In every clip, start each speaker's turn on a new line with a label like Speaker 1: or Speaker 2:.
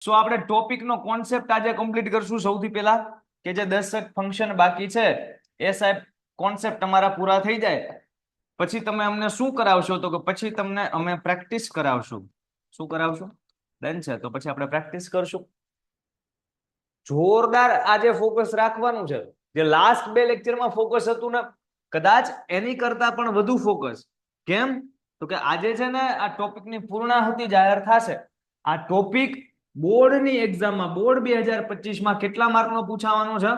Speaker 1: સો આપણે ટોપિક નો કોન્સેપ્ટ આજે કમ્પ્લીટ કરશું સૌથી પહેલા કે જે 10 ફંક્શન બાકી છે એ સાહેબ કોન્સેપ્ટ તમારા પૂરા થઈ જાય પછી તમે અમને શું કરાવશો તો કે પછી તમને અમે પ્રેક્ટિસ કરાવશું. શું કરાવશું? ડન છે. તો પછી આપણે પ્રેક્ટિસ કરશું. જોરદાર આજે ફોકસ રાખવાનું છે. જે લાસ્ટ બે લેક્ચરમાં ફોકસ હતું ને કદાચ એની કરતા પણ વધુ ફોકસ. કેમ? તો કે આજે છે ને આ ટોપિકની પૂર્ણાહુતિ જાહેર થશે. આ ટોપિક બોર્ડની એક્ઝામમાં બોર્ડ 2025 કેટલા માર્કનો પૂછાવાનો છે?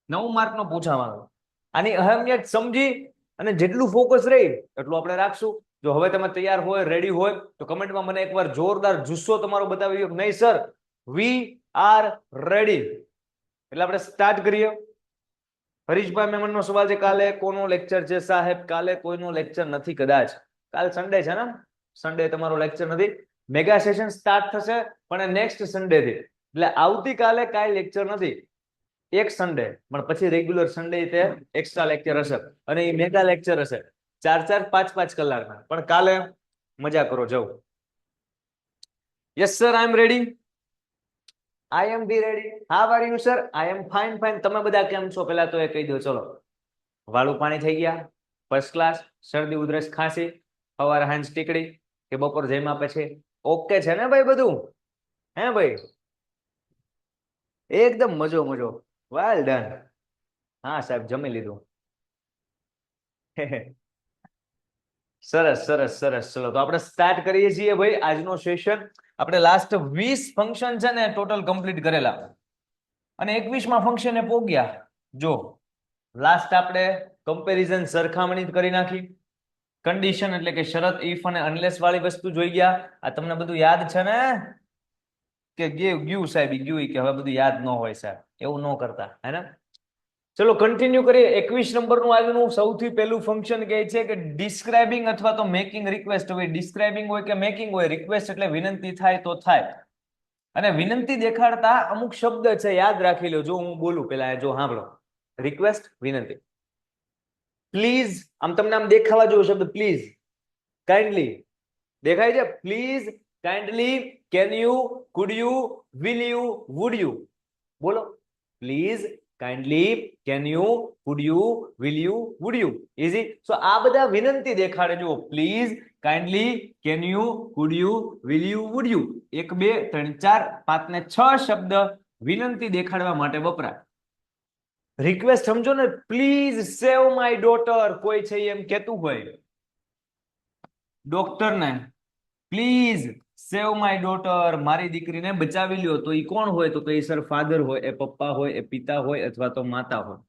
Speaker 1: 9 માર્કનો પૂછાવાનો. આની અહેમિયત સમજી અને જેટલું ફોકસ રહે એટલું આપણે રાખશું. જો હવે તમે તૈયાર હોય, રેડી હોય તો કમેન્ટમાં મને એકવાર જોરદાર જુસ્સો તમારો બતાવી દો. નહીં સર, વી આર રેડી. એટલે આપણે સ્ટાર્ટ કરીએ. હરીશભાઈ મેમનનો સવાલ છે, કાલે કોનો લેક્ચર છે સાહેબ? કાલે કોઈનો લેક્ચર નથી કદાચ. કાલ સન્ડે છે ને? સન્ડે તમારો લેક્ચર નથી. મેગા સેશન સ્ટાર્ટ થશે પણ નેક્સ્ટ સન્ડે થી. એટલે આવતીકાલે કાંઈ લેક્ચર નથી. એક સન્ડે પણ પછી રેગ્યુલર સન્ડે તે એક્સ્ટ્રા લેક્ચર હશે અને એ મેગા લેક્ચર હશે 4-4, 5-5 કલાકના. પણ કાલે મજા કરો જાવ. Yes sir, I am ready. I am be ready. How are you sir? I am fine fine. તમે બધા કેમ છો પેલા તો એ કહી દો. ચલો, વાળું પાણી થઈ ગયા? First class. શરદી ઉધરસ ખાંસી સવાર હાંજ ટીકડી કે બપોર જેમ આપે છે ઓકે છે ને ભાઈ બધું? હે ભાઈ? એકદમ મજો મજો. Well done. હા સાહેબ, જમી લીધું. સરસ સરસ સરસ. ચલો તો આપણે સ્ટાર્ટ કરીએ છીએ ભાઈ આજનો સેશન. આપણે લાસ્ટ 20 ફંક્શન છે ને ટોટલ કમ્પ્લીટ કરેલા અને 21માં ફંક્શન એ પોગ્યા. જો લાસ્ટ આપણે કમ્પેરિઝન સરખામણી કરી નાખી. કન્ડિશન એટલે કે શરત, ઇફ અને અનલેસ વાળી વસ્તુ જોઈ ગયા. આ તમને બધું યાદ છે ને? કે ગયું સાહેબ, ગયું કે હવે બધું યાદ ન હોય સાહેબ, એવું ન કરતા, હે ને? ચલો કન્ટિન્યુ કરીએ. 21 નંબરનું આજનું સૌથી પહેલું ફંક્શન કહે છે કે ડિસ્ક્રાઇબિંગ અથવા તો મેકિંગ રિક્વેસ્ટ. હોય ડિસ્ક્રાઇબિંગ હોય કે મેકિંગ હોય, રિક્વેસ્ટ એટલે વિનંતી થાય તો થાય. અને વિનંતી દેખાડતા અમુક શબ્દ છે, યાદ રાખી લો. જો હું બોલું પેલા જો સાંભળો. રિક્વેસ્ટ, વિનંતી. પ્લીઝ, આમ તમને આમ દેખાવા જેવો શબ્દ પ્લીઝ. કાઇન્ડલી દેખાય છે? Please, kindly, can you, could you, will you, would you. બોલો. Please, kindly, can you, could you, will you, would you. Easy. So આ બધા વિનંતી દેખાડે. જુઓ, please, kindly, can you, could you, will you, would you. 1 2 3 4 5 ને 6 શબ્દ વિનંતી દેખાડવા માટે વપરાય. રિક્વેસ્ટ સમજો ને, પ્લીઝ સેવ માય ડોટર. કોઈ છે એમ કેતું હોય ડોક્ટરને, પ્લીઝ સેવ માય ડોટર, મારી દીકરીને બચાવી લ્યો, તો એ કોણ હોય? તો એ સર ફાધર હોય, એ પપ્પા હોય, એ પિતા હોય અથવા તો માતા હોય.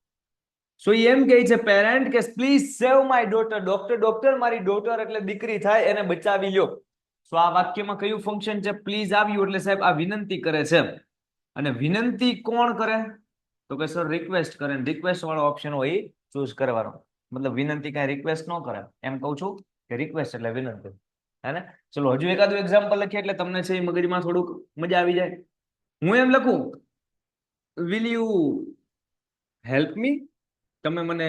Speaker 1: સો એમ કહે છે પેરેન્ટ કે please save my daughter. Doctor doctor મારી ડોટર એટલે દીકરી થાય, એને બચાવી લ્યો. સો આ વાક્યમાં કયું ફંક્શન છે? પ્લીઝ આવ્યું એટલે સાહેબ આ વિનંતી કરે છે. અને વિનંતી કોણ કરે? તો કે સર રિક્વેસ્ટ કરે. રિક્વેસ્ટ વાળો ઓપ્શન હોય એ ચૂઝ કરવાનો. મતલબ વિનંતી કઈ રિક્વેસ્ટ ન કરે, એમ કહું છું કે રિક્વેસ્ટ એટલે વિનંતી. હે ને? ચલો હજુ એકાદું એક્ઝામ્પલ લખીએ એટલે તમને છે મગજમાં થોડુંક મજા આવી જાય. હું એમ લખું, વિલ યુ હેલ્પ મી? તમે મને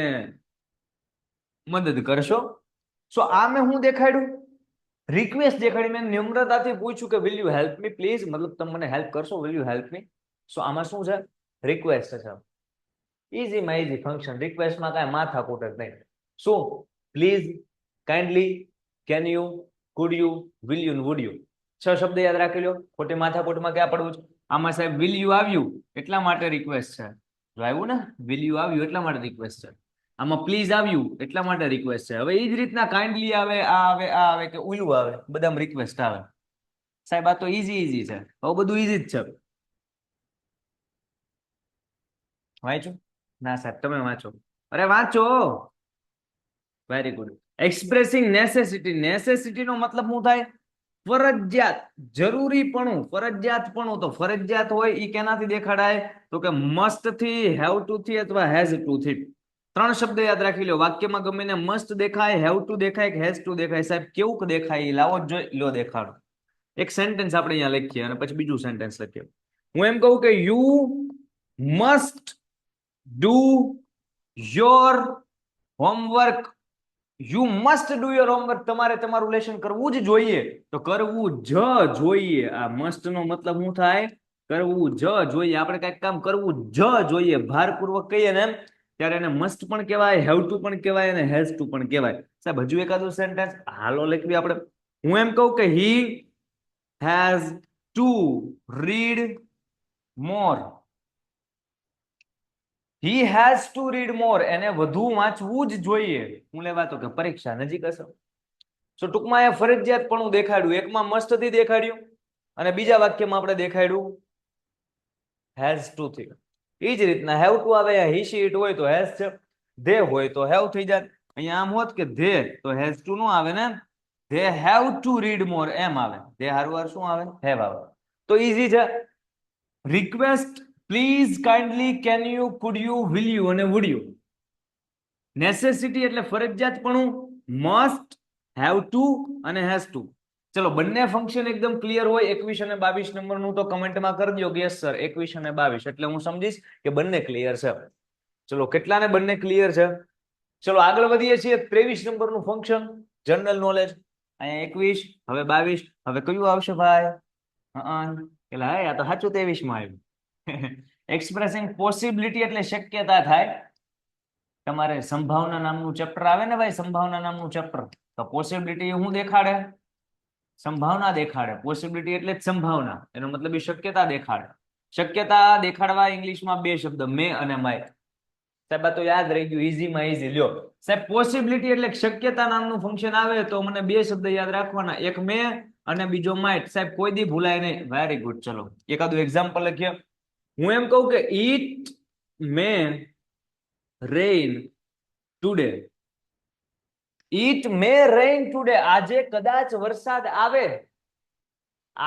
Speaker 1: મદદ કરશો? સો આ મેં હું દેખાડ્યું? રિક્વેસ્ટ દેખાડી. મેં નમ્રતાથી પૂછ્યું કે will you help me please, મતલબ તમે મને હેલ્પ કરશો? Will you help me? So આમાં શું છે? રિક્વેસ્ટ છે. ઇઝીમાં ઇઝી ફંક્શન. રિક્વેસ્ટમાં કાંઈ માથાકૂટ જ નહીં. શું? Please, kindly, can you, could you, will you, would you. 6 શબ્દ યાદ રાખી લો. ખોટી માથાકૂટમાં ક્યાં પડવું છે? આમાં સાહેબ વિલ યુ આવ્યું એટલા માટે રિક્વેસ્ટ છે. જો આવ્યું ને, વિલ યુ આવ્યું એટલા માટે રિક્વેસ્ટ છે. આમાં પ્લીઝ આવ્યું એટલા માટે રિક્વેસ્ટ છે. હવે એ જ રીતના કાઇન્ડલી આવે, આ આવે, આ આવે કે ઓલું આવે, બધામાં રિક્વેસ્ટ આવે. સાહેબ આ તો ઈઝી છે. હવે બધું ઈઝી જ છે. વાંચો? ના સાહેબ તમે વાંચો. અરે વાંચો. Very good. Expressing necessity. Necessity નો મતલબ શું થાય? ફરજિયાત, જરૂરીપણું, ફરજિયાતપણું. તો ફરજિયાત હોય એ કેનાથી દેખાડાય? તો કે મસ્ટ થી, હેવ ટુ થી અથવા હેઝ ટુ થી. 3 શબ્દ યાદ રાખી લો. વાક્યમાં ગમે ને મસ્ટ દેખાય, હેવ ટુ દેખાય કે હેઝ ટુ દેખાય. સાહેબ કેવું દેખાય લાવો જ જોઈ લો. દેખાડો. એક સેન્ટેન્સ આપણે અહીંયા લખીએ અને પછી બીજું સેન્ટેન્સ લખીએ. હું એમ કહું કે you must do your homework you must do your homework, તમારે તમારું લેશન કરવું જ જોઈએ. તો કરવું જ જોઈએ, આ મસ્ટ નો મતલબ શું થાય? કરવું જ જોઈએ. આપણે કઈક કામ કરવું જ જોઈએ, ભારપૂર્વક કહીએ ને એમ, ત્યારે એને મસ્ટ પણ કહેવાય, હેવ ટુ પણ કહેવાય અને હેઝ ટુ પણ કહેવાય. સાહેબ હજુ એકાદું સેન્ટેન્સ હાલો લખવી આપણે. હું એમ કહું કે he has to read more. He has to read more, એને વધુ વાંચવું જ જોઈએ. હું લેવા તો કે પરીક્ષા નજીક હશે. તો ટૂંકમાં એ ફરજિયાત પણ દેખાડ્યું, એકમાં મસ્ટ થી દેખાડ્યું અને બીજા વાક્યમાં આપણે દેખાડ્યું હેઝ ટુ થી. એ જ રીતના હેવ ટુ આવે, હી શી ઇટ હોય તો હેઝ છે, ધે હોય તો હેવ થઈ જાય. અહીંયા આમ હોત કે ધે તો હેઝ ટુ નો આવે ને, ધે હેવ ટુ રીડ મોર એમ આવે. ધે હારવાર શું આવે? હેવ આવે. તો ઈઝી છે. Request, please, kindly, can you, could you, will you અને વુડ યુ. નેસેસિટી એટલે ફરજિયાતપણું, મસ્ટ, હેવ ટુ અને હેઝ ટુ. ચલો બંને ફંક્શન એકદમ ક્લિયર હોય 21 અને 22 નંબરનું તો કમેન્ટમાં કરી દો કે યસ સર 21 અને 22, એટલે હું સમજીશ કે બંને ક્લિયર છે. ચલો કેટલાને બંને ક્લિયર છે? ચલો આગળ વધીએ છીએ. 23 નંબરનું ફંક્શન જનરલ નોલેજ. અહીંયા 21, હવે 22, હવે કયું આવશે ભાઈ? એટલે આ તો સાચું 23 માં આવ્યું. એક્સપ્રેસિંગ પોસિબિલિટી એટલે શક્યતા થાય. તમારે સંભાવના નામનું ચેપ્ટર આવે ને ભાઈ, સંભાવના નામનું ચેપ્ટર, તો પોસિબિલિટી શું દેખાડે? સંભાવના દેખાડે. પોસિબિલિટી એટલે જ સંભાવના, એનો મતલબ એ શક્યતા દેખાડે. શક્યતા દેખાડવા ઇંગ્લિશમાં બે શબ્દ, મે અને માઇટ. સાહેબ આ તો યાદ રહી ગયું, ઈઝીમાં ઈઝી. લ્યો સાહેબ, પોસિબિલિટી એટલે શક્યતા નામનું ફંક્શન આવે તો મને બે શબ્દ યાદ રાખવાના, એક મે અને બીજો માઇટ. સાહેબ કોઈ દી ભૂલાય નહીં. Very good. ચલો એકાદું એક્ઝામ્પલ લખીએ. હું એમ કહું કે it may rain today. It may rain today, આજે કદાચ વરસાદ આવે.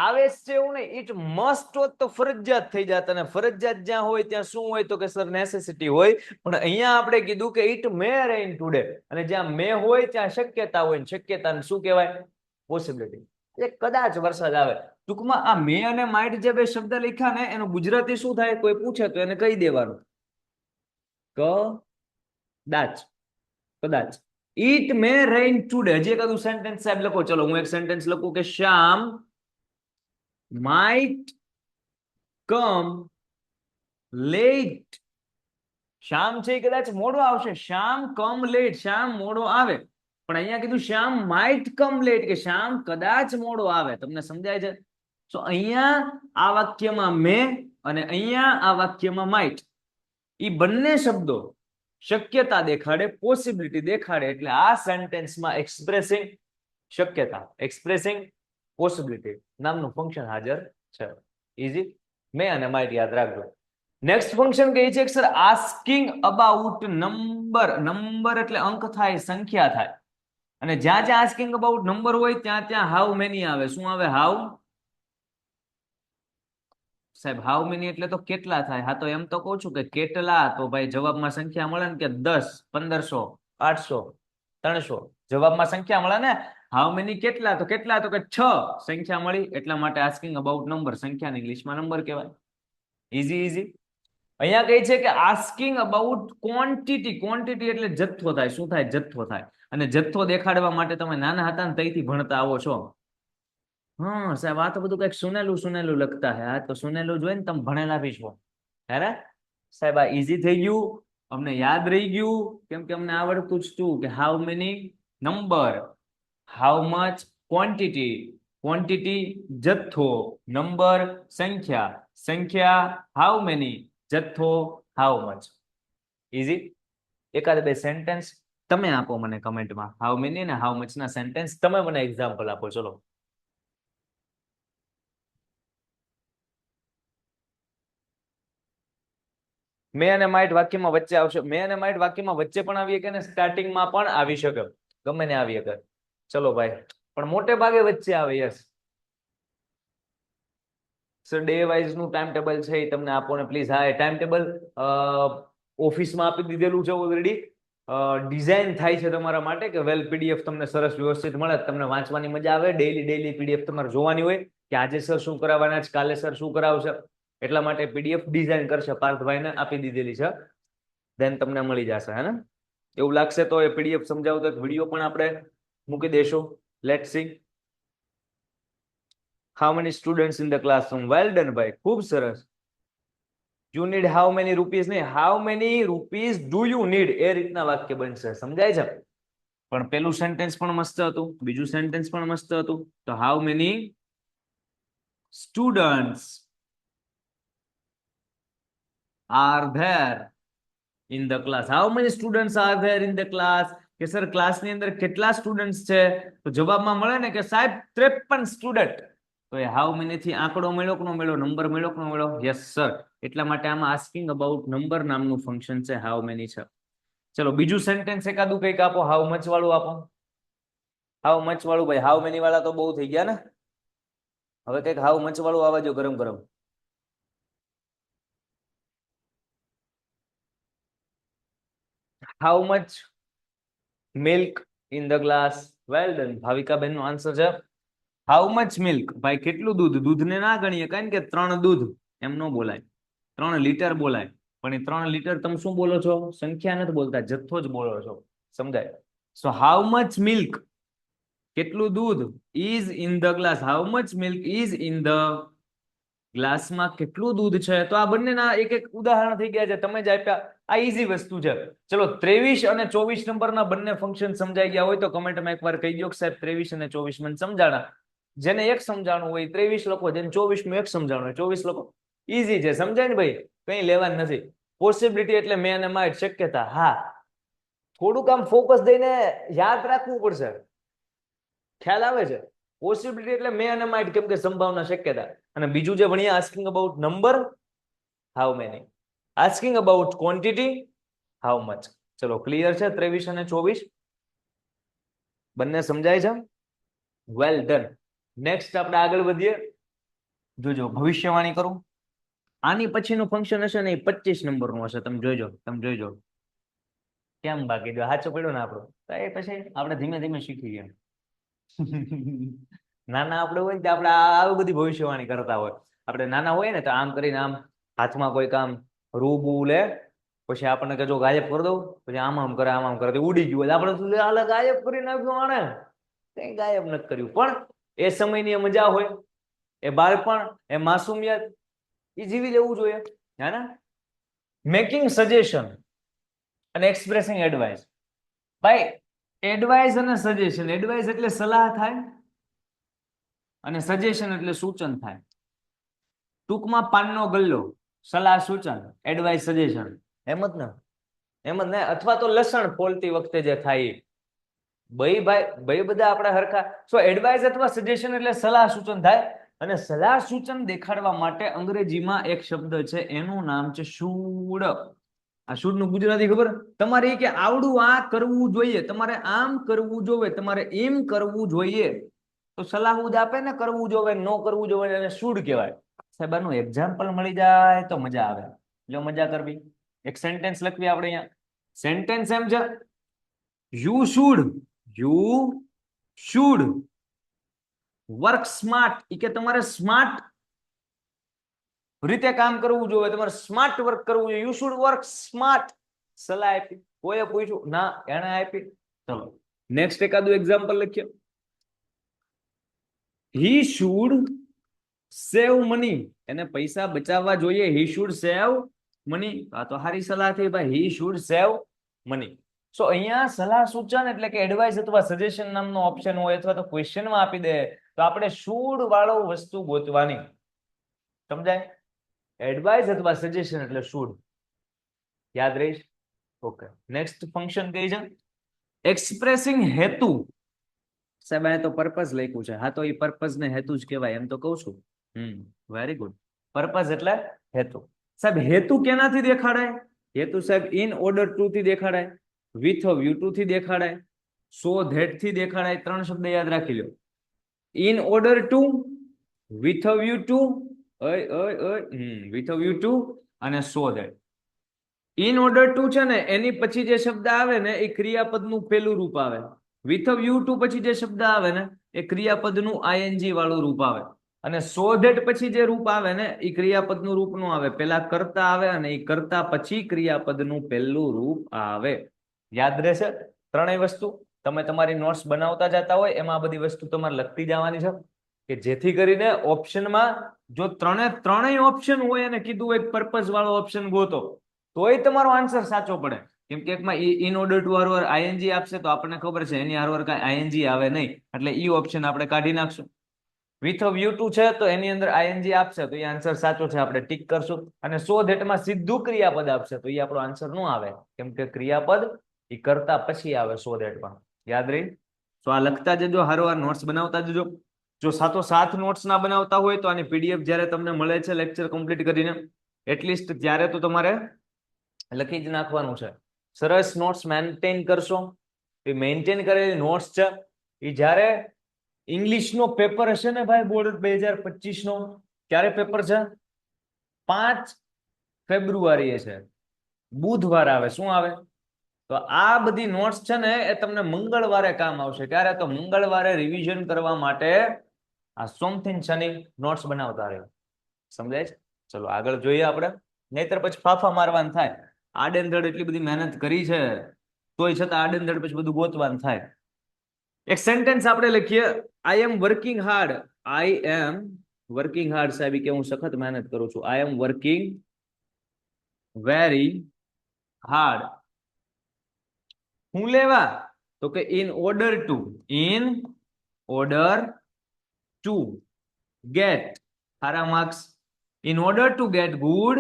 Speaker 1: આવે છે એવું નહીં, ઇટ મસ્ટ હોત તો ફરજિયાત થઈ જાત, અને ફરજિયાત જ્યાં હોય ત્યાં શું હોય તો કે સર નેસેસિટી હોય. પણ અહીંયા આપણે કીધું કે ઇટ મે રેઇન ટુડે, અને જ્યાં મે હોય ત્યાં શક્યતા હોય, શક્યતાને શું કહેવાય? પોસિબિલિટી. એ કદાચ વરસાદ આવે. ટૂંકમાં આ મે અને માઇટ જે બે શબ્દ લખ્યા ને એનું ગુજરાતી શું થાય? કોઈ પૂછે તો એને કહી દેવાનું કદાચ. કદાચ. It may rain today. હજી એકાદું સેન્ટેન્સ સાહેબ લખો. ચલો હું એક સેન્ટેન્સ લખું કે શ્યામ might come late. શ્યામ છે કદાચ મોડો આવશે. શ્યામ કમ લેટ, શ્યામ મોડો આવે. પણ અહીંયા કીધું શ્યામ might come late, કે શ્યામ કદાચ મોડો આવે. તમને સમજાય છે? તો અહીંયા આ વાક્યમાં મે અને અહીંયા આ વાક્યમાં might, એ બંને શબ્દો શક્યતા દેખાડે, પોસિબિલિટી દેખાડે. એટલે આ સેન્ટેન્સમાં એક્સપ્રેસિંગ શક્યતા, એક્સપ્રેસિંગ પોસિબિલિટી નામનું ફંક્શન હાજર છે. ઈઝી. મે અને માઇટ યાદ રાખજો. નેક્સ્ટ ફંક્શન કહે છે sir asking about number. Number એટલે અંક થાય, સંખ્યા થાય. અને જ્યાં જ્યાં આસ્કિંગ અબાઉટ નંબર હોય ત્યાં ત્યાં હાઉ મેની આવે. શું આવે? હાઉ. સાહેબ હાઉ મેની એટલે તો કેટલા થાય. હા તો એમ તો કહું છું કે કેટલા, તો ભાઈ જવાબમાં સંખ્યા મળે ને, કે 10, 1500, 800, 300, જવાબમાં સંખ્યા મળે ને. હાઉ મેની કેટલા, તો કેટલા, તો કે 6 સંખ્યા મળી. એટલા માટે આસ્કિંગ અબાઉટ નંબર, સંખ્યાને ઇંગ્લિશમાં નંબર કહેવાય. Easy easy. અહીંયા કહે છે કે આસ્કિંગ અબાઉટ ક્વોન્ટિટી. ક્વોન્ટિટી એટલે જથ્થો થાય. શું થાય? જથ્થો થાય. અને જથ્થો દેખાડવા માટે તમે નાના હતા ને ત્યાંથી ભણતા આવો છો. હા સાહેબ આ તો બધું કઈક સુનેલું સુનેલું લખતા હે. આ તો સુનેલું જોઈને તમે ભણેલા બી છો. હે સાહેબ આ ઈઝી થઈ ગયું, અમને યાદ રહી ગયું, કેમ કે અમને આવડતું જ તું કે how many number, how much quantity, quantity જથ્થો, નંબર સંખ્યા, સંખ્યા હાઉ મેની, જથ્થો હાઉ મચ. ઈઝી. એકાદ બે સેન્ટેન્સ તમે આપો મને કમેન્ટમાં. હાઉ મેની ને હાઉ મચ ના સેન્ટેન્સ તમે મને એક્ઝામ્પલ આપો. ચલો મે અને માઇટ વાક્યમાં વચ્ચે આવશે. મે અને માઇટ વાક્યમાં વચ્ચે પણ આવી શકે ને સ્ટાર્ટિંગમાં પણ આવી શકે, ગમે ને આવી શકે. ચલો ભાઈ, પણ મોટે ભાગે વચ્ચે આવે. યસ સર ડે વાઇઝ નું ટાઈમ ટેબલ છે એ તમને આપો ને પ્લીઝ. હા એ ટાઈમ ટેબલ ઓફિસમાં આપી દીધેલું છે ઓલરેડી. ડિઝાઇન થાય છે તમારા માટે કે વેલ પીડીએફ તમને સરસ વ્યવસ્થિત મળે, તમને વાંચવાની મજા આવે. ડેલી પીડીએફ તમારે જોવાની હોય કે આજે સર શું કરાવવાના છે, કાલે સર શું કરાવશે. એટલા માટે પીડીએફ ડિઝાઇન કરશે, પાર્થભાઈને આપી દીધેલી છે. દેન તમને મળી જશે. હે ને? એવું લાગશે તો એ પીડીએફ સમજાવું તો વિડીયો પણ આપણે મૂકી દેશો. Let's see. How many students in the classroom? Well done ભાઈ, ખૂબ સરસ. You need how many rupees નહીં, how many rupees do you need, એ રીતના વાક્ય બનશે. સમજાય છે? પણ પેલું સેન્ટેન્સ પણ મસ્ત હતું, બીજું સેન્ટેન્સ પણ મસ્ત હતું. તો how many students are there in the class? How many students are there in the class? કે સર ક્લાસની અંદર કેટલા સ્ટુડન્ટ્સ છે? તો જવાબમાં મળે ને કે સાહેબ 53 સ્ટુડન્ટ. તો એ હાઉ મેની થી આંકડો મળ્યો કે ન મળ્યો, નંબર મળ્યો કે ન મળ્યો? Yes sir. એટલા માટે આમાં આસ્કિંગ અબાઉટ નંબર નામનું ફંક્શન છે, હાઉ મેની છે. ચલો બીજું સેન્ટેન્સ એકાદું કંઈક આપો, હાઉ મચ વાળું આપો. હાઉ મચ વાળું ભાઈ, હાઉ મેની વાળા તો બહુ થઈ ગયા ને. હવે કંઈક હાઉ મચ વાળું આવવા જો, ગરમ ગરમ. How much milk in the glass? Well done. Bhavika બેન નો આન્સર છે હાઉ મચ મિલ્ક. ભાઈ કેટલું દૂધ? દૂધને ના ગણીએ, કારણ કે 3 દૂધ એમ ન બોલાય, 3 લીટર બોલાય. પણ એ 3 લીટર તમે શું બોલો છો? સંખ્યા નથી બોલતા, જથ્થો જ બોલો છો. સમજાય? સો હાઉ મચ મિલ્ક, કેટલું દૂધ, ઇઝ ઇન ધ ગ્લાસ. How much milk is in the ગ્લાસમાં કેટલું દૂધ છે? તો આ બંનેના એક એક ઉદાહરણ થઈ ગયા છે, તમે જ આપ્યા. આ ઈઝી વસ્તુ છે. ચલો 23 અને 24 નંબરના બંને ફંક્શન સમજાઈ ગયા હોય તો કમેન્ટમાં એકવાર કહી દો કે સાહેબ 23 અને 24 મને સમજાણા. જેને એક સમજાણું હોય 23 લખો, જેને 24 એક સમજાણું હોય 24 લખો. ઈઝી છે, સમજાય ને ભાઈ? કઈ લેવાનું નથી. પોસિબિલિટી એટલે મે અને માઇટ, શક્યતા. હા, થોડુંક આમ ફોકસ દઈને યાદ રાખવું પડશે. ખ્યાલ આવે છે? પોસિબિલિટી એટલે મે અને માઇટ, કેમ કે સંભાવના, શક્યતા. અને બીજું જે ભણીએ asking about number, how many. Asking about quantity, how much. ચલો ક્લિયર છે? 23 અને 24 બંને સમજાય છે? Well done. નેક્સ્ટ આપણે આગળ વધીએ. જોજો ભવિષ્યવાણી કરું. આની પછીનું ફંક્શન હશે ને એ 25 નંબરનું હશે. તમે જોઈજો, તમે જોઈજો. કેમ બાકી જો સાચું પડ્યું ને આપણું, તો એ પછી આપણે ધીમે ધીમે શીખી ગયા. નાના આપણે હોય ને આપણે આવી બધી ભવિષ્યવાણી કરતા હોય. આપણે નાના હોય ને તો આમ કરીને આમ હાથમાં કોઈ કામ રૂબુ લે, પછી આપણને કે જો ગાયબ કરી દઉં, પછી આમ કરે, આમ કરે, ઉડી ગયું. આપણે હાલે ગાયબ કરી નાખ્યું આને, કઈ ગાયબ નથી કર્યું. પણ એ સમયની મજા હોય, એ બાળપણ, એ માસુમિયત, એ જીવી લેવું જોઈએ. હે ને? મેકિંગ સજેશન અને એક્સપ્રેસિંગ એડવાઇસ. ભાઈ એડવાઇસ અને સજેશન, એડવાઇસ એટલે સલાહ થાય અને સજેશન એટલે સૂચન થાય. ટૂંકમાં પાનનો ગલ્લો, સલાહ સૂચન, એડવાઇસ સજેશન. એમ જ ને? એમ જ ને? અથવા તો લસણ ફોલતી વખતે જે થાય. ભાઈ બધા આપણે હરખા. સો એડવાઇસ અથવા સજેશન એટલે સલાહ સૂચન થાય. અને સલાહ સૂચન દેખાડવા માટે અંગ્રેજીમાં એક શબ્દ છે, એનું નામ છે શુડ. આ શુડ નું ગુજરાતી ખબર? તમારે કે આવડું આ કરવું જોઈએ, તમારે આમ કરવું જોઈએ, તમારે એમ કરવું જોઈએ. તો સલાહ જ આપે ને, કરવું જોઈએ, ન કરવું જોઈએ, એને શુડ કહેવાય. સાહેબ આનું એક્ઝામ્પલ મળી જાય તો મજા આવે. જો મજા કરવી, એક સેન્ટેન્સ લખવી આપણે અહીંયા. સેન્ટેન્સ એમ છે, યુ શુડ વર્ક સ્માર્ટ. કે તમારે સ્માર્ટ રીતે કામ કરવું જોઈએ, તમારે સ્માર્ટ વર્ક કરવું જોઈએ. You should work smart. સલાહ આપી, કોઈએ પૂછ્યું ના, એને આપી. ચલો નેક્સ્ટ એકાદું એક્ઝામ્પલ લખીએ. He should save money. એને પૈસા બચાવવા જોઈએ. He should save money. આ તો સારી સલાહ થઈ ભાઈ. He should save money. સો અહીંયા સલાહ સૂચન એટલે કે એડવાઇસ અથવા સજેશન નામનો ઓપ્શન હોય, અથવા તો ક્વેશ્ચનમાં આપી દે તો આપણે શુડ વાળો વસ્તુ ગોતવાની. સમજાય? એડવાઇસ અથવા સજેશન એટલે શુડ. યાદ રહીશ? ઓકે. નેક્સ્ટ ફંક્શન કઈ છે? એક્સપ્રેસિંગ હેતુ. સાહેબ આ તો પર્પઝ લખ્યું છે. હા તો એ પર્પઝ ને હેતુ જ કહેવાય, એમ તો કહું છું. Very good. પર્પઝ એટલે હેતુ. સાહેબ હેતુ કેનાથી દેખાડાય? હેતુ સાહેબ ઇન ઓર્ડર ટુ થી દેખાડાય, વિથ અ વ્યૂ ટુ થી દેખાડાય, સો ધેટ થી દેખાડાય. 3 શબ્દ યાદ રાખી લો. In order to, with a view to, with a view to અને so that. In order to છે ને, એની પછી જે શબ્દ આવે ને એ ક્રિયાપદનું પેલું રૂપ આવે. વિથ અ વ્યૂ ટુ પછી જે શબ્દ આવે ને એ ક્રિયાપદનું આઈએનજી વાળું રૂપ આવે. અને સો ધેટ પછી જે રૂપ આવે ને એ ક્રિયાપદનું રૂપ નું આવે, પેલા કરતા આવે અને એ કરતા પછી ક્રિયાપદનું પહેલું રૂપ આવે. યાદ રહેશે ત્રણેય વસ્તુ? તમે તમારી નોટ્સ બનાવતા જતા હોય એમાં આ બધી વસ્તુ તમારે લખતી જવાની છે કે જેથી કરીને ઓપ્શનમાં જો ત્રણેય ઓપ્શન હોય અને કીધું હોય પર્પઝ વાળો ઓપ્શન ગોતો તોય તમારો આન્સર સાચો પડે. કેમ કે એકમાં ઇન ઓર્ડર ટુ હરવાર આઈએનજી આપશે તો આપણને ખબર છે એની હરવાર કાંઈ આઈએનજી આવે નહીં, એટલે ઈ ઓપ્શન આપણે કાઢી નાખશું. વિથ વ્યુ ટુ છે તો એની અંદર આઈએનજી આપશે તો એ આન્સર સાચો છે, આપણે ટીક કરશું. અને સો ધેટમાં સીધું ક્રિયાપદ આપશે તો એ આપણો આન્સર ન આવે, કેમ કે ક્રિયાપદ એ કરતા પછી આવે સો ધેટમાં. યાદ રહી? તો આ લખતા જજો, હરવાર નોટ્સ બનાવતા જજો. જો સાથોસાથ નોટ્સ ના બનાવતા હોય તો આની પીડીએફ જ્યારે તમને મળે છે લેક્ચર કમ્પ્લીટ કરીને એટલીસ્ટ ત્યારે તો તમારે લખી જ નાખવાનું છે. સરસ નોટ્સ મેન્ટેન કરશો. એ મેન્ટેન કરેલી નોટ્સ છે એ જ્યારે ઇંગ્લિશનો પેપર હશે ને ભાઈ બોર્ડ 2025 નો, ક્યારે પેપર છે? 5 ફેબ્રુઆરીએ છે, બુધવાર આવે. શું આવે? તો આ બધી નોટ્સ છે ને એ તમને મંગળવારે કામ આવશે. ત્યારે તો મંગળવારે રિવિઝન કરવા માટે આ સોમથી શનિ નોટ્સ બનાવતા રહે. સમજાય છે? ચલો આગળ જોઈએ આપણે, નહીતર પછી ફાફા મારવાનું થાય. આડેંધડ એટલી બધી મહેનત કરી છે તોય છતાં આડેંધડ પછી બધું ગોતવાનું થાય. એક સેન્ટેન્સ આપણે લખીએ, I am working hard. I am working hard. સાહેબ કે હું સખત મહેનત કરું છું. I am working very hard. હું લેવા? તો કે ઇન ઓર્ડર ટુ ગેટ સારા marks. In order to get good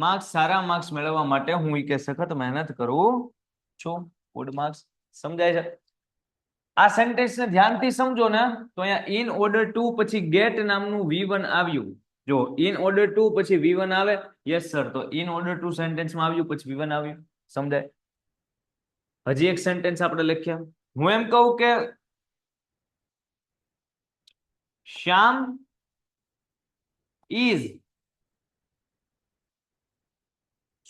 Speaker 1: marks. સારા માર્ક્સ મેળવવા માટે હું કે સખત મહેનત કરું છું. Good marks. સમજાય છે? આ સેન્ટેન્સ ને ધ્યાનથી સમજો ને તો અહીંયા ઇન ઓર્ડર ટુ પછી ગેટ નામનું V1 આવ્યું. જો ઇન ઓર્ડર ટુ પછી V1 આવે, યસ સર, તો ઇન ઓર્ડર ટુ સેન્ટેન્સમાં આવ્યું પછી V1 આવ્યું. સમજાય? હજી એક સેન્ટેન્સ આપણે લખ્યા. હું એમ કહું કે Shyam is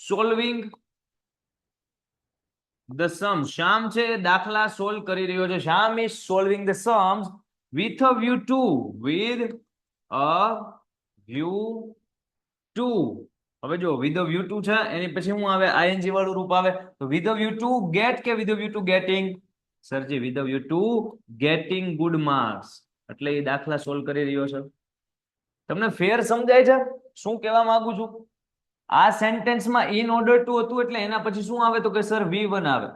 Speaker 1: solving the sum. Shyam છે દાખલા સોલ્વ કરી રહ્યો છે. Shyam is solving the sums with a view to. With a view to. હવે જો વિથ અ વ્યુ ટુ છે એની પછી શું આવે? આઈએનજી વાળું રૂપ આવે. તો with a view to get કે with a view to getting? સરજી with a view to getting good marks. એટલે એ દાખલા સોલ્વ કરી રહ્યો છે. તમને ફેર સમજાય છે શું કહેવા માંગુ છું? આ સેન્ટેન્સમાં ઇન ઓર્ડર ટુ હતું એટલે એના પછી શું આવે? તો કે સર V1 આવે.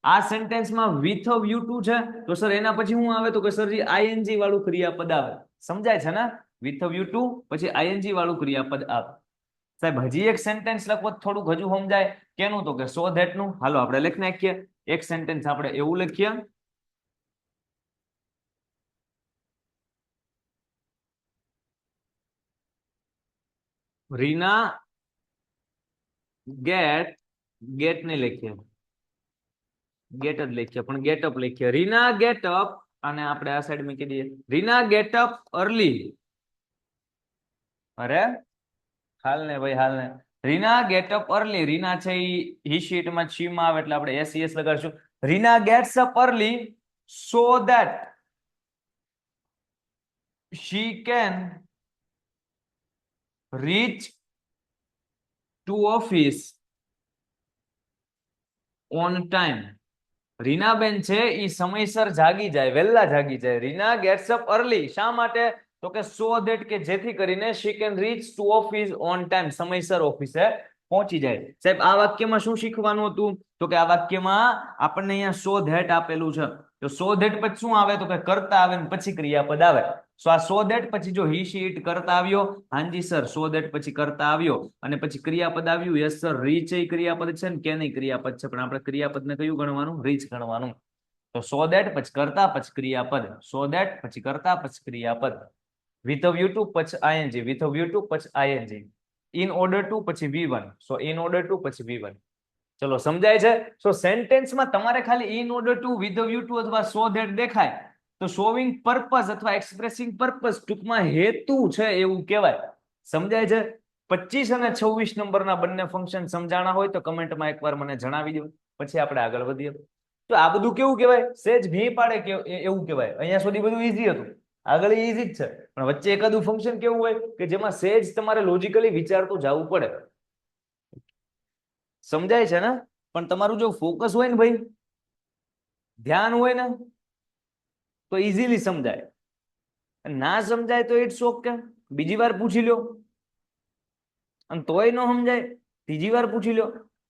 Speaker 1: આ સેન્ટેન્સમાં વિથ અ વ્યુ ટુ છે તો સર એના પછી શું આવે? તો કે સરજી આઈએનજી વાળું ક્રિયાપદ આવે. સમજાય છે ને? વિથ અ વ્યુ ટુ પછી આઈએનજી વાળું ક્રિયાપદ આવે. સાહેબ હજી એક સેન્ટેન્સ લખો થોડુંક હજુ સમજાય. કેનું? તો કે સો ધેટ નું. હાલો આપણે લખી નાખીએ. એક સેન્ટેન્સ આપણે એવું લખીએ, રીના ગેટ. ગેટ નહીં લખીએ, ગેટ જ લખીએ પણ ગેટઅપ લખીએ. રીના ગેટઅપ. અને આપણે આ સાઈડ મૂકી દઈએ. Reena get up early. અરે હાલ ને ભાઈ, હાલ ને. Reena get up early. રીના છે હી શીટમાં છીમાં આવે એટલે આપણે SES લગાડશું. Rina gets up early so that she can reach to office on time. રીનાબેન છે એ સમયસર જાગી જાય, વહેલા જાગી જાય. Rina gets up early. શા માટે? તો કે સો ધેટ કે જેથી કરીને she can reach to office on time. સમયસર ઓફિસે પહોંચી જાય. સાહેબ આ વાક્યમાં શું શીખવાનું હતું? તો કે આ વાક્યમાં આપણને અહીંયા સો ધેટ આપેલું છે. તો સો ધેટ પછી શું આવે? તો કે કરતા આવે ને પછી ક્રિયાપદ આવે. સો આ સો ધેટ પછી જો હી શી ઇટ કરતા આવ્યો, હાજી સર. સો ધેટ પછી કરતા આવ્યો અને પછી ક્રિયાપદ આવ્યું, યસ સર. રીચ એ ક્રિયાપદ છે ને કે નહીં ક્રિયાપદ છે, પણ આપણે ક્રિયાપદને કયું ગણવાનું? રીચ ગણવાનું. તો સો ધેટ પછી કરતા પછી ક્રિયાપદ. સો ધેટ પછી કરતા પછી ક્રિયાપદ. વિથ અ વ્યુ ટુ પછી ING. With a view two પછી આઈએનજી. ઇન ઓર્ડર ટુ પછી V1. So in order two પછી V1. ચલો સમજાય છે? સો સેન્ટેન્સમાં તમારે ખાલી in order to, with a view two અથવા સો ધેટ દેખાય તો શોવિંગ પર્પઝ અથવા એક્સપ્રેસિંગ પર્પઝ, ટૂંકમાં હેતુ છે એવું કહેવાય. સમજાય છે? 25 અને 26 નંબરના બંને ફંક્શન સમજાણા હોય તો કમેન્ટમાં એકવાર મને જણાવી દો, પછી આપણે આગળ વધીએ. તો આ બધું કેવું કહેવાય? સેજ ભી પાડે કે એવું કહેવાય. અહીંયા સુધી બધું ઈઝી હતું, આગળ ઈઝી જ છે, પણ વચ્ચે એકાદું ફંક્શન કેવું હોય કે જેમાં સેજ તમારે લોજિકલી વિચારતું જવું પડે. સમજાય છે ને? પણ તમારું જો ફોકસ હોય ને ભાઈ ધ્યાન હોય ને તો ઇઝીલી સમજાય, ના સમજાય તો ઇટ્સ ઓકે, બીજી વાર પૂછી લો, અને તોય ન સમજાય ત્રીજી વાર પૂછી લો,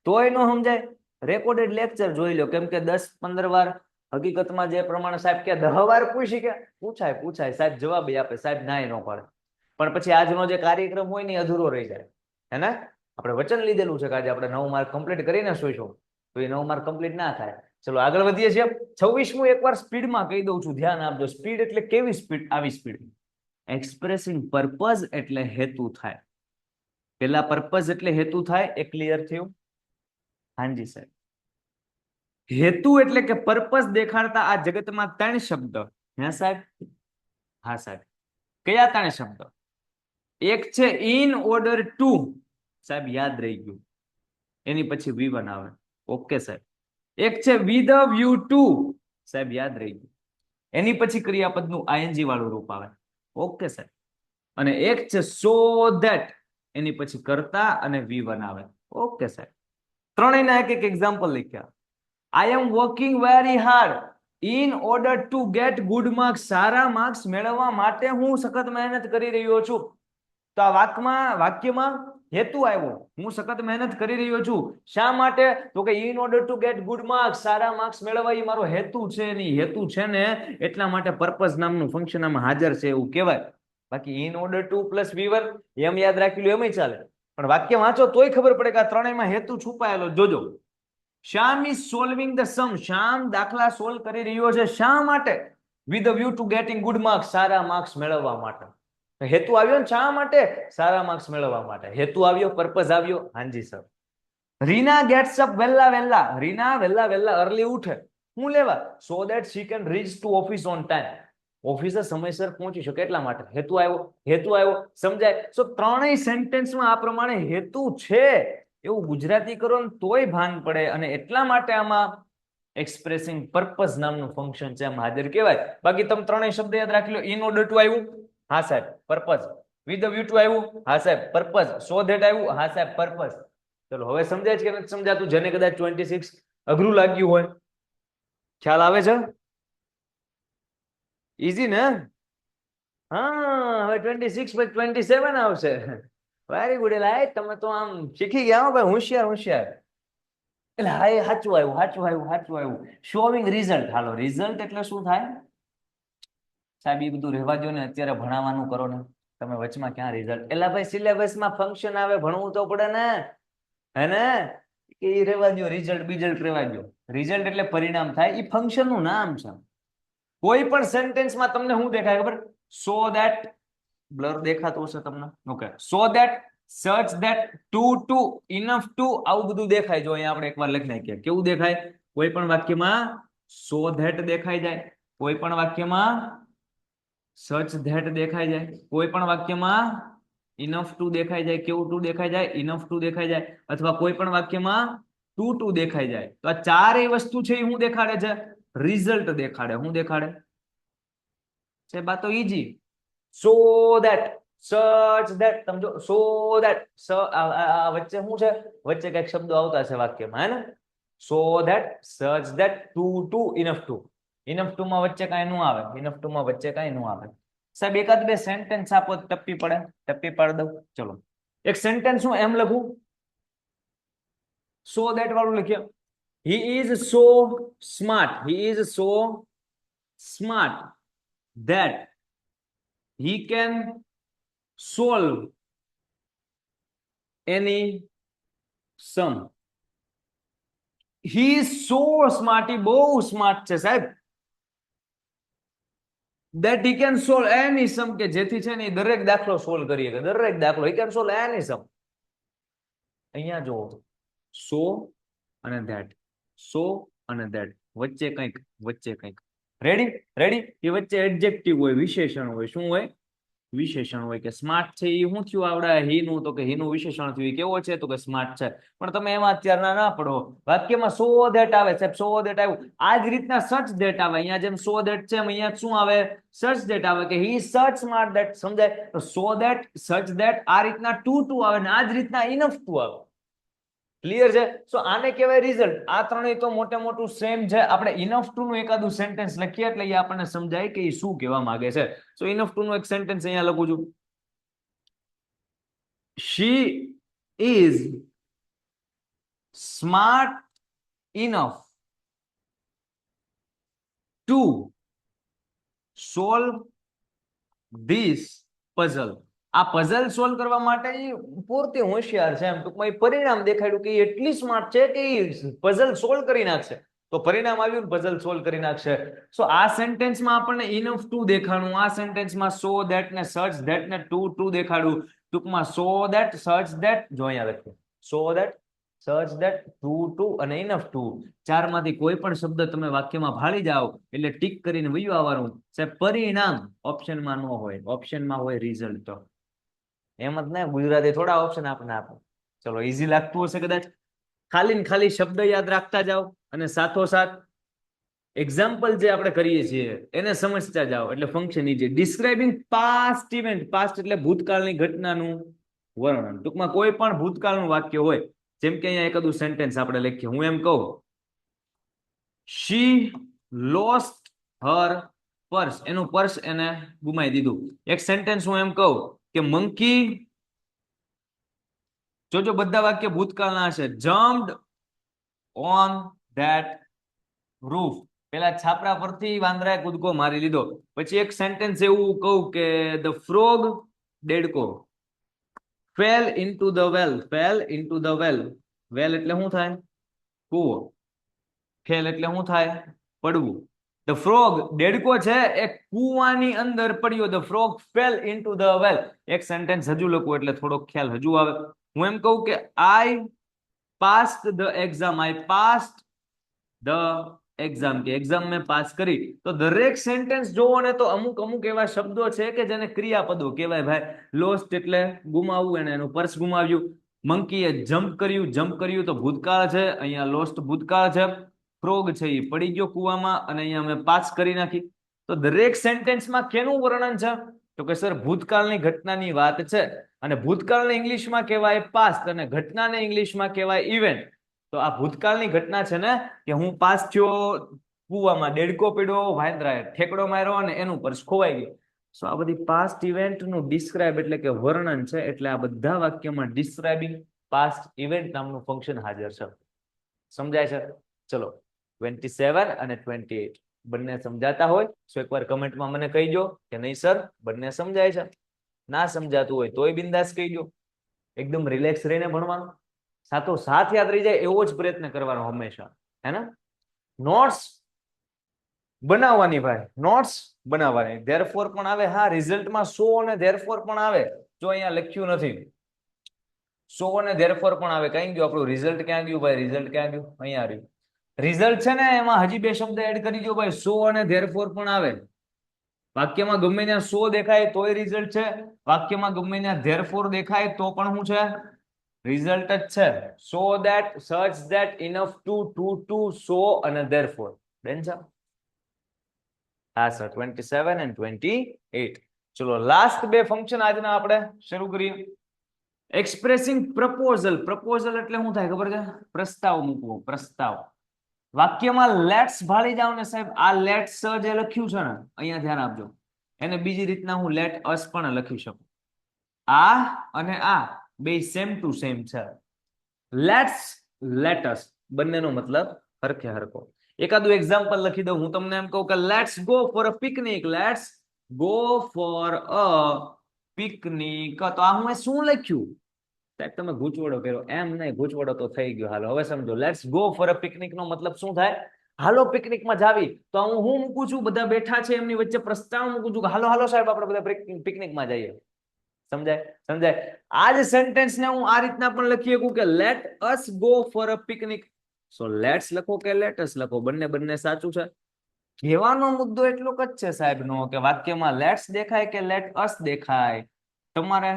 Speaker 1: તોય ન સમજાય રેકોર્ડેડ લેક્ચર જોઈ લો, કેમ કે 10-15 વાર હકીકતમાં જે પ્રમાણે સાહેબ કે 10 વાર પૂછી કે પૂછાય સાહેબ જવાબ આપે, સાહેબ નાય ન પાડે, પણ પછી આજનો જે કાર્યક્રમ હોય ને અધૂરો રહી જાય, હે ને? આપણે વચન લીધેલું છે કે આજે આપણે 9 માર્ક કમ્પ્લીટ કરીને સોઈશું, તો એ 9 માર્ક કમ્પ્લીટ ના થાય. ચલો આગળ વધીએ છીએ. 26મું એકવાર સ્પીડમાં કહી દઉં છું, ધ્યાન આપજો. સ્પીડ એટલે કેવી સ્પીડ? આવી સ્પીડ. એક્સપ્રેસિંગ પર્પઝ એટલે હેતુ થાય. પેલા પર્પઝ એટલે હેતુ થાય, એ ક્લિયર થયું? હાજી સાહેબ. હેતુ એટલે કે પર્પઝ દેખાડતા આ જગતમાં 3 શબ્દ. હે સાહેબ? હા સાહેબ. કયા 3 શબ્દ? એક છે ઇન ઓર્ડર ટુ, સાહેબ યાદ રહી ગયું, એની પછી V1 આવે, ઓકે સાહેબ. એક છે વિથ અ વ્યૂ ટુ, સાહેબ યાદ રહી ગયું, એની પછી ક્રિયાપદનું ING વાળું રૂપ આવે, ઓકે સાહેબ. અને એક છે સો ધેટ, એની પછી કર્તા અને V1 આવે, ઓકે સાહેબ. ત્રણેયના એક એક એક્ઝામ્પલ લખ્યા. I am working very hard in order to get good marks, સારા માર્ક્સ મેળવવા માટે હું સખત મહેનત કરી રહ્યો છું. તો આ વાક્યમાં હેતુ આવ્યો, હું સખત મહેનત કરી રહ્યો છું. શા માટે? તો કે in order to get good marks, સારા માર્ક્સ મેળવવા એ મારો હેતુ છે. નહીં હેતુ છે ને એટલા માટે પર્પઝ નામનું ફંક્શન આમાં હાજર છે એવું કહેવાય. બાકી in order two plus V1 એમ યાદ રાખી લો એમ ચાલે, પણ વાક્ય વાંચો તોય ખબર પડે કે આ ત્રણેયમાં હેતુ છુપાયેલો. જોજો, Shyam is solving the sum, Shyam દાખલા સોલ્વ કરી રહ્યો છે. શા માટે? With a view to getting good marks, સારા માર્ક્સ મેળવવા માટે. હેતુ આવ્યો ને શા માટે? સારા માર્ક્સ મેળવવા માટે. હેતુ આવ્યો, પર્પઝ આવ્યો. હાજી સર. રીના ગેટ્સ અપ વેલા, રીના વેલા અર્લી ઉઠે, હું લેવા? So that she can reach to office on time, ઓફિસે સમયસર પહોંચી શકે એટલા માટે. હેતુ આવ્યો, સમજાય? સો ત્રણેય સેન્ટેન્સમાં આ પ્રમાણે હેતુ છે એવું ગુજરાતી કરો ને તોય ભાન પડે, અને એટલા માટે આમાં એક્સપ્રેસિંગ પર્પઝ નામનું ફંક્શન છે, આમ હાજર કહેવાય. બાકી તમે ત્રણેય શબ્દ યાદ રાખી લો. ઇન ઓર્ડર ટુ આવ્યું, હા સાહેબ purpose. With a view two આવ્યું, હા સાહેબ પર્પઝ. સો ધેટ આવ્યું, હા સાહેબ પર્પઝ. ચલો હવે સમજાય છે કે નથી સમજાતું? જેને કદાચ 26 અઘરું લાગ્યું હોય, ખ્યાલ આવે છે? ઈઝી ને? હા, હવે 26 પછી 27 આવશે. Very good. એટલે તમે તો આમ શીખી ગયા હો ભાઈ, હોશિયાર. એટલે હા, એ સાચું આવ્યું. Showing result. હાલો, રિઝલ્ટ એટલે શું થાય સાહેબ? એ બધું રહેવા દો ને, અત્યારે ભણાવવાનું કરો ને. તમે વચમાં ક્યાં રિઝલ્ટ? એટલે ભાઈ સિલેબસમાં ફંક્શન આવે, ભણવું તો પડે ને, હે ને? કે એ રહેવા દો, રિઝલ્ટ રહેવા દો. રિઝલ્ટ એટલે પરિણામ થાય, એ ફંક્શન નું નામ છે. કોઈ પણ સેન્ટેન્સમાં તમને શું દેખાય ખબર? સો ધેટ, બ્લર દેખાતું હશે તમને, okay. So that, such that, to, enough to, આવું બધું દેખાય. જો અહીંયા આપણે એકવાર લખી નાખીએ, કેવું દેખાય? કોઈ પણ વાક્યમાં સો ધેટ દેખાઈ જાય, કોઈ પણ વાક્યમાં સચ ધેટ દેખાઈ જાય, કોઈ પણ વાક્યમાં ઇનફ ટુ દેખાઈ જાય. કેવું ટુ દેખાઈ જાય? ઇનફ ટુ દેખાઈ જાય. અથવા કોઈ પણ વાક્યમાં ટુ દેખાઈ જાય. તો આ ચારેય વસ્તુ છે એ શું દેખાડે છે? રિઝલ્ટ દેખાડે. શું દેખાડે છે? બા તો easy. So that, such that, સમજો. સો ધેટ, વચ્ચે શું છે? વચ્ચે કઈક શબ્દો આવતા છે વાક્યમાં, હે ને? So that, such that, to, enough to. Enough to માં વચ્ચે કઈ નું આવે, ઇનફ ટુ માં વચ્ચે કઈ નું આવે. સાહેબ એકાદ બે સેન્ટેન્સ આપો, ટપ્પી પડે, ટપ્પી પાડી દઉં. ચલો એક સેન્ટેન્સ હું એમ લખું, સો ધેટ વાળું લખીએ. he is so smart that he can solve any sum. he is so smart, he બહુ સ્માર્ટ છે સાહેબ. that he can solve any sum, કે જેથી છે ને દરેક દાખલો સોલ્વ કરી શકે. દરેક દાખલો, he can solve any sum. અહીંયા જો સો અને ધેટ, સો અને ધેટ, વચ્ચે કંઈક. રેડી? એ વચ્ચે એડજેક્ટિવ હોય, વિશેષણ હોય. શું હોય? વિશેષણ હોય. કે સ્માર્ટ છે એ શું થયું આવડે? હીનું, તો કે હીનું વિશેષણ થયું. કેવો છે? તો કે સ્માર્ટ છે. પણ તમે એમાં અત્યારના ના પડો. વાક્યમાં સો ધેટ આવે સાહેબ, સો ધેટ આવ્યું. આ જ રીતના સચ ધેટ આવે. અહીંયા જેમ સો ધેટ છે, અહીંયા શું આવે? સચ ધેટ આવે. કે હી સચ સ્માર્ટ ધેટ, સમજાય? તો સો ધેટ, સચ ધેટ, આ રીતના ટુ આવે ને આ જ રીતના ઇનફ ટુ આવે. ક્લિયર છે? સો આને કહેવાય રિઝલ્ટ. આ ત્રણેય તો મોટે મોટું સેમ છે. આપણે ઇનફ ટુ નું એકાદું સેન્ટેન્સ લખીએ એટલે એ આપણને સમજાય કે એ શું કહેવા માંગે છે. સો ઇનફ ટુ નું એક સેન્ટેન્સ અહીંયા લખું છું. She is smart enough to solve this puzzle. આ પઝલ સોલ્વ કરવા માટે પૂરતી હોશિયાર છે. એમ ટૂંકમાં એ પરિણામ દેખાડ્યું કે એટલી સ્માર્ટ છે કે પઝલ સોલ્વ કરી નાખશે. તો પરિણામ આવ્યું, પઝલ સોલ્વ કરી નાખશે. સો આ સેન્ટેન્સમાં આપણને ઇનફ ટુ દેખાડું, આ સેન્ટેન્સમાં સો ધેટ ને સર્ચ ધેટ ને ટુ દેખાડું. ટૂંકમાં સો ધેટ સર્ચ ધેટ, જો અહીંયા લખ્યું so that search that two અને ઇનફ ટુ. ચારમાંથી કોઈ પણ શબ્દ તમે વાક્યમાં ફાળી જાઓ એટલે ટીક કરીને વયું આવવાનું છે. પરિણામ ઓપ્શનમાં ન હોય, ઓપ્શનમાં હોય રિઝલ્ટ. તો એમ જ ને, ગુજરાતી થોડા ઓપ્શન આપણને આપે. ચલો, ઈઝી લાગતું હશે કદાચ. ખાલી ને ખાલી શબ્દ યાદ રાખતા જાઓ અને સાથોસાથ એક્ઝામ્પલ જે આપણે કરીએ છીએ એને સમજતા જાઓ એટલે function easy. Describing past event. Past એટલે ભૂતકાળની ઘટનાનું વર્ણન. ટૂંકમાં કોઈ પણ ભૂતકાળનું વાક્ય હોય, જેમ કે અહીંયા એકાદું સેન્ટેન્સ આપણે લખીએ. હું એમ કહું, she lost her purse. એનું પર્સ એને ગુમાઈ દીધું. એક સેન્ટેન્સ હું એમ કહું કે મંકી, જોજો બધા વાક્ય ભૂતકાળના હશે, jumped on that roof. પેલા છાપરા પરથી વાંદરાએ કૂદકો મારી લીધો. પછી એક સેન્ટેન્સ એવું કહું કે the frog, દેડકો, fell into the well. fell into the well. well એટલે શું થાય? કૂવો. ફેલ એટલે શું થાય? પડવું. ધ ફ્રોગ, દેડકો છે એ કૂવાની અંદર પડ્યો. The frog fail into the વેલ. એક સેન્ટેન્સ હજુ લખું એટલે થોડોક ખ્યાલ હજુ આવે. હું એમ કહું કે I passed the exam. I passed the exam, કે એક્ઝામ મેં પાસ કરી. તો દરેક સેન્ટેન્સ જોવો ને તો અમુક અમુક એવા શબ્દો છે કે જેને ક્રિયાપદો કહેવાય ભાઈ. લોસ્ટ એટલે ગુમાવવું, એને એનું પર્સ ગુમાવ્યું. મંકીએ જમ્પ કર્યું તો ભૂતકાળ છે, અહીંયા લોસ્ટ ભૂતકાળ છે. ફ્રોગ છે એ પડી ગયો કૂવામાં અને અહીંયા અમે પાસ કરી નાખી. તો દરેક સેન્ટેન્સમાં કેનું વર્ણન છે? તો કે સર ભૂતકાળની ઘટનાની વાત છે. અને ભૂતકાળને ઇંગ્લિશમાં કહેવાય પાસ્ટ અને ઘટનાને ઇંગ્લિશમાં કહેવાય ઇવેન્ટ. તો આ ભૂતકાળની ઘટના છે ને કે હું પાસ થયો કૂવામાં, દેડકો પડ્યો, વાંદરાએ ઠેકડો માર્યો અને એનું પર્સ ખોવાઈ ગયો. સો આ બધી પાસ્ટ ઇવેન્ટનું ડિસ્ક્રાઇબ એટલે કે વર્ણન છે. એટલે આ બધા વાક્યમાં ડિસ્ક્રાઇબિંગ પાસ્ટ ઇવેન્ટ નામનું ફંક્શન હાજર છે. સમજાય છે? ચલો, 27 અને 28 બંને સમજાતા હોય તો એકવાર કમેન્ટમાં મને કહીજો કે નહીં સર બંને સમજાય છે. ના સમજાતું હોય તોય બિંદાસ કહીજો. એકદમ રિલેક્સ રહીને ભણવાનું, સાથોસાથ યાદ રહી જાય એવો જ પ્રયત્ન કરવાનો હંમેશા, હે ને? નોટ્સ બનાવવાની ભાઈ, નોટ્સ બનાવવાની. ધેરફોર પણ આવે, હા રિઝલ્ટમાં સો અને ધેરફોર પણ આવે. જો અહીંયા લખ્યું નથી, સો અને ધેરફોર પણ આવે. કઈ ગયું આપણું રિઝલ્ટ? ક્યાં ગયું ભાઈ? રિઝલ્ટ ક્યાં ગયું? અહીંયા આવ્યું રિઝલ્ટ છે ને, એમાં હજી બે શબ્દ એડ કરી દો ભાઈ. સો અને ધેરફોર પણ આવે. વાક્યમાં ગમે ત્યાં સો દેખાય તોય રિઝલ્ટ છે, વાક્યમાં ગમે ત્યાં ધેરફોર દેખાય તો પણ શું છે? રિઝલ્ટ જ છે. So that, such that, enough to, so અને ધેરફોર. બેન છે? હા સર, 27 અને 28. ચલો લાસ્ટ બે ફંક્શન આજના આપણે શરૂ કરીએ. Expressing proposal. પ્રપોઝલ એટલે શું થાય ખબર છે? પ્રસ્તાવ મૂકવો, પ્રસ્તાવ. વાક્યમાં લેટ્સ ભાળી જાવ ને સાહેબ, આ લેટ્સ જે લખ્યું છે ને અહીંયા ધ્યાન આપજો, એને બીજી રીતના હું લેટ અસ પણ લખી શકું. આ અને આ બે સેમ ટુ સેમ છે. લેટ્સ, લેટસ બંનેનો મતલબ હરખે હરખો. એકાદું એક્ઝામ્પલ લખી દઉં. હું તમને એમ કહું કે let's go for a picnic. Let's go for a picnic. તો આ હું શું લખ્યું? તમે ગૂંચવડો કર્યો. એમ નહીં, ગૂંચવડો તો થઈ ગયો. હાલો હવે સમજો. Let's go for a picnic નો મતલબ શું થાય? હાલો પિકનિકમાં જાવી. તો હું મૂકું છું, બધા બેઠા છે એમની વચ્ચે પ્રસ્તાવ મૂકું છું કે હાલો હાલો સાહેબ આપણે બધા પિકનિકમાં જઈએ. સમજાય? સમજાય? આ જ સેન્ટેન્સ ને હું આ રીતના પણ લખી શકું કે let us go for a picnic. So let's લખો કે લેટસ લખો, બંને બંને સાચું છે. કહેવાનો મુદ્દો એટલો જ છે સાહેબ નો કે વાક્યમાં લેટ્સ દેખાય કે લેટ અસ દેખાય, તમારે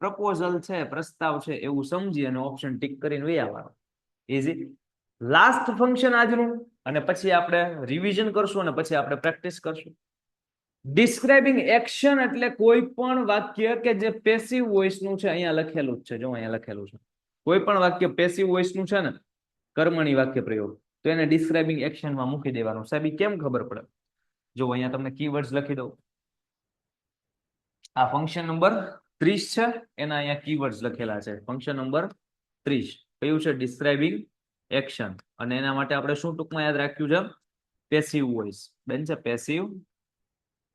Speaker 1: પ્રપોઝલ છે, પ્રસ્તાવ છે એવું સમજી અને ઓપ્શન ટીક કરીને વહી આવવાનું. ઈઝી. લાસ્ટ ફંક્શન આજનું, અને પછી આપણે રિવિઝન કરશું અને પછી આપણે પ્રેક્ટિસ કરશું. ડિસ્ક્રાઇબિંગ એક્શન એટલે કોઈ પણ વાક્ય કે જે પેસિવ વોઇસ નું છે. અહીંયા લખેલું જ છે, જો અહીંયા લખેલું છે. કોઈ પણ વાક્ય પેસિવ વોઇસ નું છે ને, કર્મણી વાક્ય પ્રયોગ, તો એને ડિસ્ક્રાઇબિંગ એક્શનમાં મૂકી દેવાનું. સાહેબ ઈ કેમ ખબર પડે? જો અહીંયા તમને કીવર્ડ્સ લખી દઉં. આ ફંક્શન નંબર 30 છે, એના અહીંયા કીવર્ડ્સ લખેલા છે. ફંક્શન નંબર 30 કયું છે? Describing action. અને એના માટે આપણે શું ટૂંકમાં યાદ રાખ્યું છે? Passive voice. બેન છે પેસિવ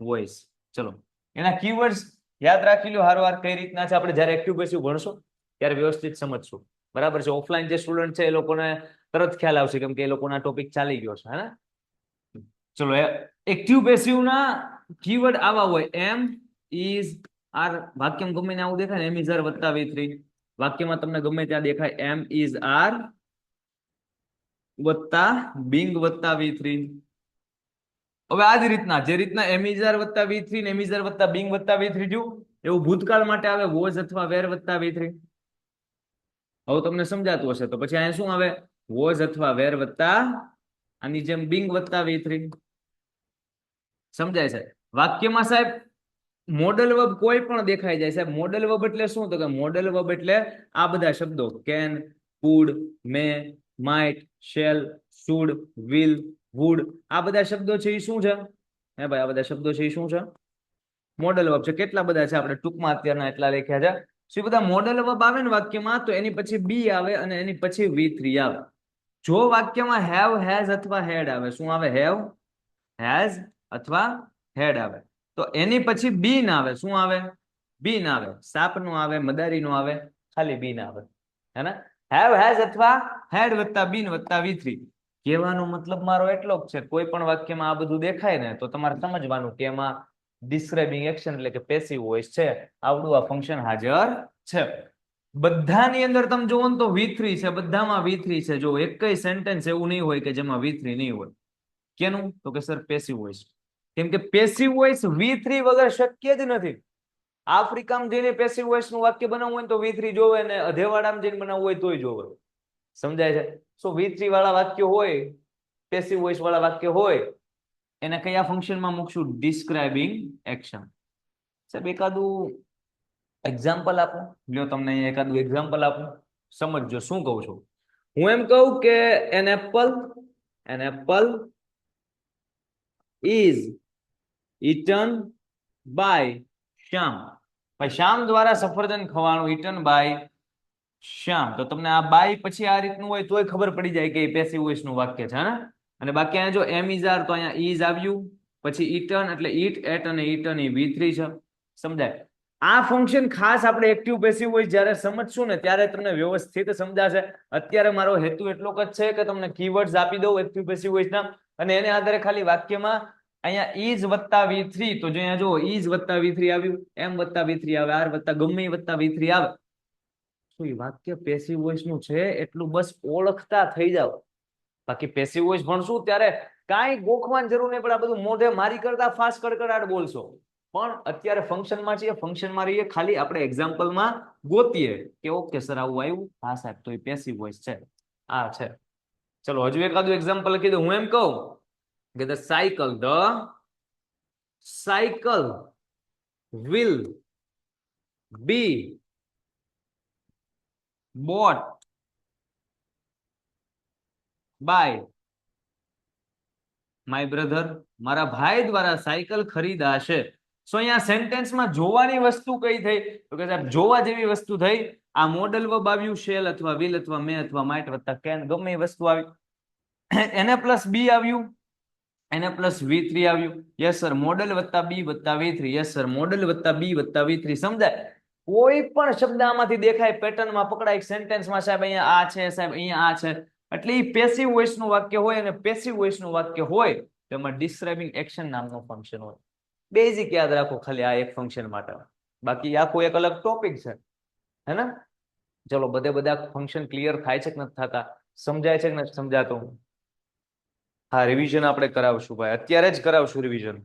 Speaker 1: વોઇસ. ચલો એના કીવર્ડ્સ યાદ રાખી લો હારવાર. કઈ રીતના છે આપણે જ્યારે એક્ટિવ પેસિવ ભણશું ત્યારે વ્યવસ્થિત સમજશું. બરાબર છે? ઓફલાઈન જે સ્ટુડન્ટ છે એ લોકોને તરત ખ્યાલ આવશે, કેમ કે એ લોકોના ટોપિક ચાલી ગયો છે, હે ને? ચલો એક્ટિવ પેસિવ ના કીવર્ડ આવા હોય: એમ, ઇઝ, આર. વાક્યમાં ગમે ને આવું દેખાય ને, એમ ઇઝ આર વત્તા V3. વાક્યમાં તમને ગમે ત્યાં દેખાય એમ ઇઝ આર વત્તા બિંગ વત્તા V3. હવે આ જ રીતના, જે રીતના એમ ઇઝ આર વત્તા V3 ને એમ ઇઝ આર વત્તા બિંગ વત્તા V3 જોયું, એવું ભૂતકાળ માટે આવે વોઝ અથવા વેર વત્તા V3. હવે તમને સમજાતું હશે તો પછી અહીંયા શું આવે? વોઝ અથવા વેર વત્તા આની જેમ બિંગ વત્તા V3. સમજાય છે? વાક્યમાં સાહેબ મોડલ વર્બ કોઈ પણ દેખાઈ જાય. સાહેબ મોડલ વર્બ એટલે શું? તો કે મોડલ વર્બ એટલે આ બધા શબ્દો: can, could, may, might, shall, should, will, would. આ બધા શબ્દો છે એ શું છે? હે ભાઈ, આ બધા શબ્દો છે એ શું છે? મોડલ વર્બ છે. કેટલા બધા છે? આપણે ટૂંકમાં અત્યારના એટલા લખ્યા છે. શું બધા મોડલ વર્બ આવે ને વાક્યમાં, તો એની પછી બી આવે અને એની પછી V3 આવે. જો વાક્યમાં હેવ, હેઝ અથવા હેડ આવે, શું આવે? હેવ, હેઝ અથવા હેડ આવે, તો એની પછી બી ના આવે. શું આવે? બી ના આવે. સાપ નો આવે, મદારી નો આવે, ખાલી બી ના આવે. હે ને? હેવ, હેઝ અથવા હેડ વત્તા બીન વત્તા V3. કહેવાનો મતલબ મારો એટલો જ છે, કોઈ પણ વાક્યમાં આ બધું દેખાય ને તો તમારે સમજવાનું કે એમાં ડિસ્ક્રાઇબિંગ એક્શન એટલે કે પેસિવ વોઇસ છે. આવડું આ ફંક્શન હાજર છે. બધાની અંદર તમે જોવો ને તો V3 છે, બધામાં V3 છે. જો એક કઈ સેન્ટેન્સ એવું નહીં હોય કે જેમાં V3 નહીં હોય. કેનું? તો કે સર પેસિવ વોઇસ. કેમ કે પેસિવ વોઇસ V3 વગર શક્ય જ નથી. આફ્રિકામાં જઈને પેસિવ વોઇસ નું વાક્ય બનાવવું હોય તો V3 જોવે, ને અધેવાડામાં જઈને બનાવવું હોય તોય જોવે. સમજાય છે? સો V3 વાળા વાક્ય હોય, પેસિવ વોઇસ વાળા વાક્ય હોય, એને કયા ફંક્શનમાં મૂકશું? Describing action. સાહેબ એકાદું એક્ઝામ્પલ આપો. લ્યો તમને અહીંયા એકાદું એક્ઝામ્પલ આપો, સમજજો શું કહું છું. હું એમ કહું કે an apple is eaten by શ્યામ. ભાઈ શ્યામ દ્વારા સફરજન ખવાનું, eaten by શ્યામ. તો તમને આ બાય પછી આ રીતનું હોય તોય ખબર પડી જાય કે પેસિવ વોઇસ નું વાક્ય છે, ને? અને બાકી અહીંયા જો એમ ઇઝ આર, તો અહીંયા ઇઝ આવ્યું, પછી eaten એટલે eat, at અને eaten એ V3 છે. સમજાય? આ ફંક્શન ખાસ આપણે એક્ટિવ પેસિવ વોઇસ જ્યારે સમજશું ને ત્યારે તમને વ્યવસ્થિત સમજાશે. અત્યારે મારો હેતુ એટલો જ છે કે તમને કીવર્ડ્સ આપી દઉં એક્ટિવ પેસિવ વોઇસ ના, અને એને આધારે ખાલી વાક્યમાં અહીંયા ઇઝ વત્તા V3, તો જો અહીંયા જો ઇઝ વત્તા V3 આવ્યું, એમ વત્તા V3 આવે, આર વત્તા ગમે વત્તા V3 આવે, તો એ વાક્ય પેસિવ વોઇસ નું છે એટલું બસ ઓળખતા થઈ જાવ. બાકી પેસિવ વોઇસ ભણશું ત્યારે કાંઈ ગોખવાની જરૂર નહીં પડે. આ બધું મોઢે મારી કરતા ફાસ્ટ કડકડાટ બોલશો. પણ અત્યારે ફંક્શનમાં છીએ, ફંક્શનમાં રહીએ, ખાલી આપણે એક્ઝામ્પલમાં ગોતીએ કે ઓકે સર આવું આવ્યું, હા સાહેબ, તો એ પેસિવ વોઇસ છે, આ છે. ચલો હજુ એકાદું એક્ઝામ્પલ લખી દઉં. હું એમ કહું કે the cycle will be bought by my brother. મારા ભાઈ દ્વારા સાયકલ ખરીદાશે. સો અહીંયા સેન્ટેન્સમાં જોવાની વસ્તુ કઈ થઈ? તો કે સાહેબ જોવા જેવી વસ્તુ થઈ આ મોડલ વર્બ આવ્યું, શેલ અથવા વિલ અથવા મે અથવા માઇટ વત્તા કેન, ગમે એ વસ્તુ આવી, એને પ્લસ બી આવ્યું, એને પ્લસ V3 આવ્યું. યસ સર, મોડલ વત્તા બી વત્તા V3. યસ સર, મોડલ વત્તા બી વત્તા V3. સમજાય? કોઈ પણ શબ્દ આમાંથી દેખાય, પેટર્નમાં પકડાય, સેન્ટેન્સમાં સાહેબ અહીંયા આ છે, સાહેબ અહીંયા આ છે, એટલે એ પેસિવ વોઇસ નું વાક્ય હોય. અને પેસિવ વોઇસ નું વાક્ય હોય તેમાં ડિસ્ક્રાઇબિંગ એક્શન નામનું ફંક્શન હોય. બેઝિક યાદ રાખો ખાલી આ એક ફંક્શન માટે, બાકી આખો એક અલગ ટોપિક છે, હે ને? ચલો બધા ફંક્શન ક્લિયર થાય છે કે નથી થતા? સમજાય છે કે નથી સમજાતું? હા, રિવિઝન આપણે કરાવશું ભાઈ, અત્યારે જ કરાવશું રિવિઝન.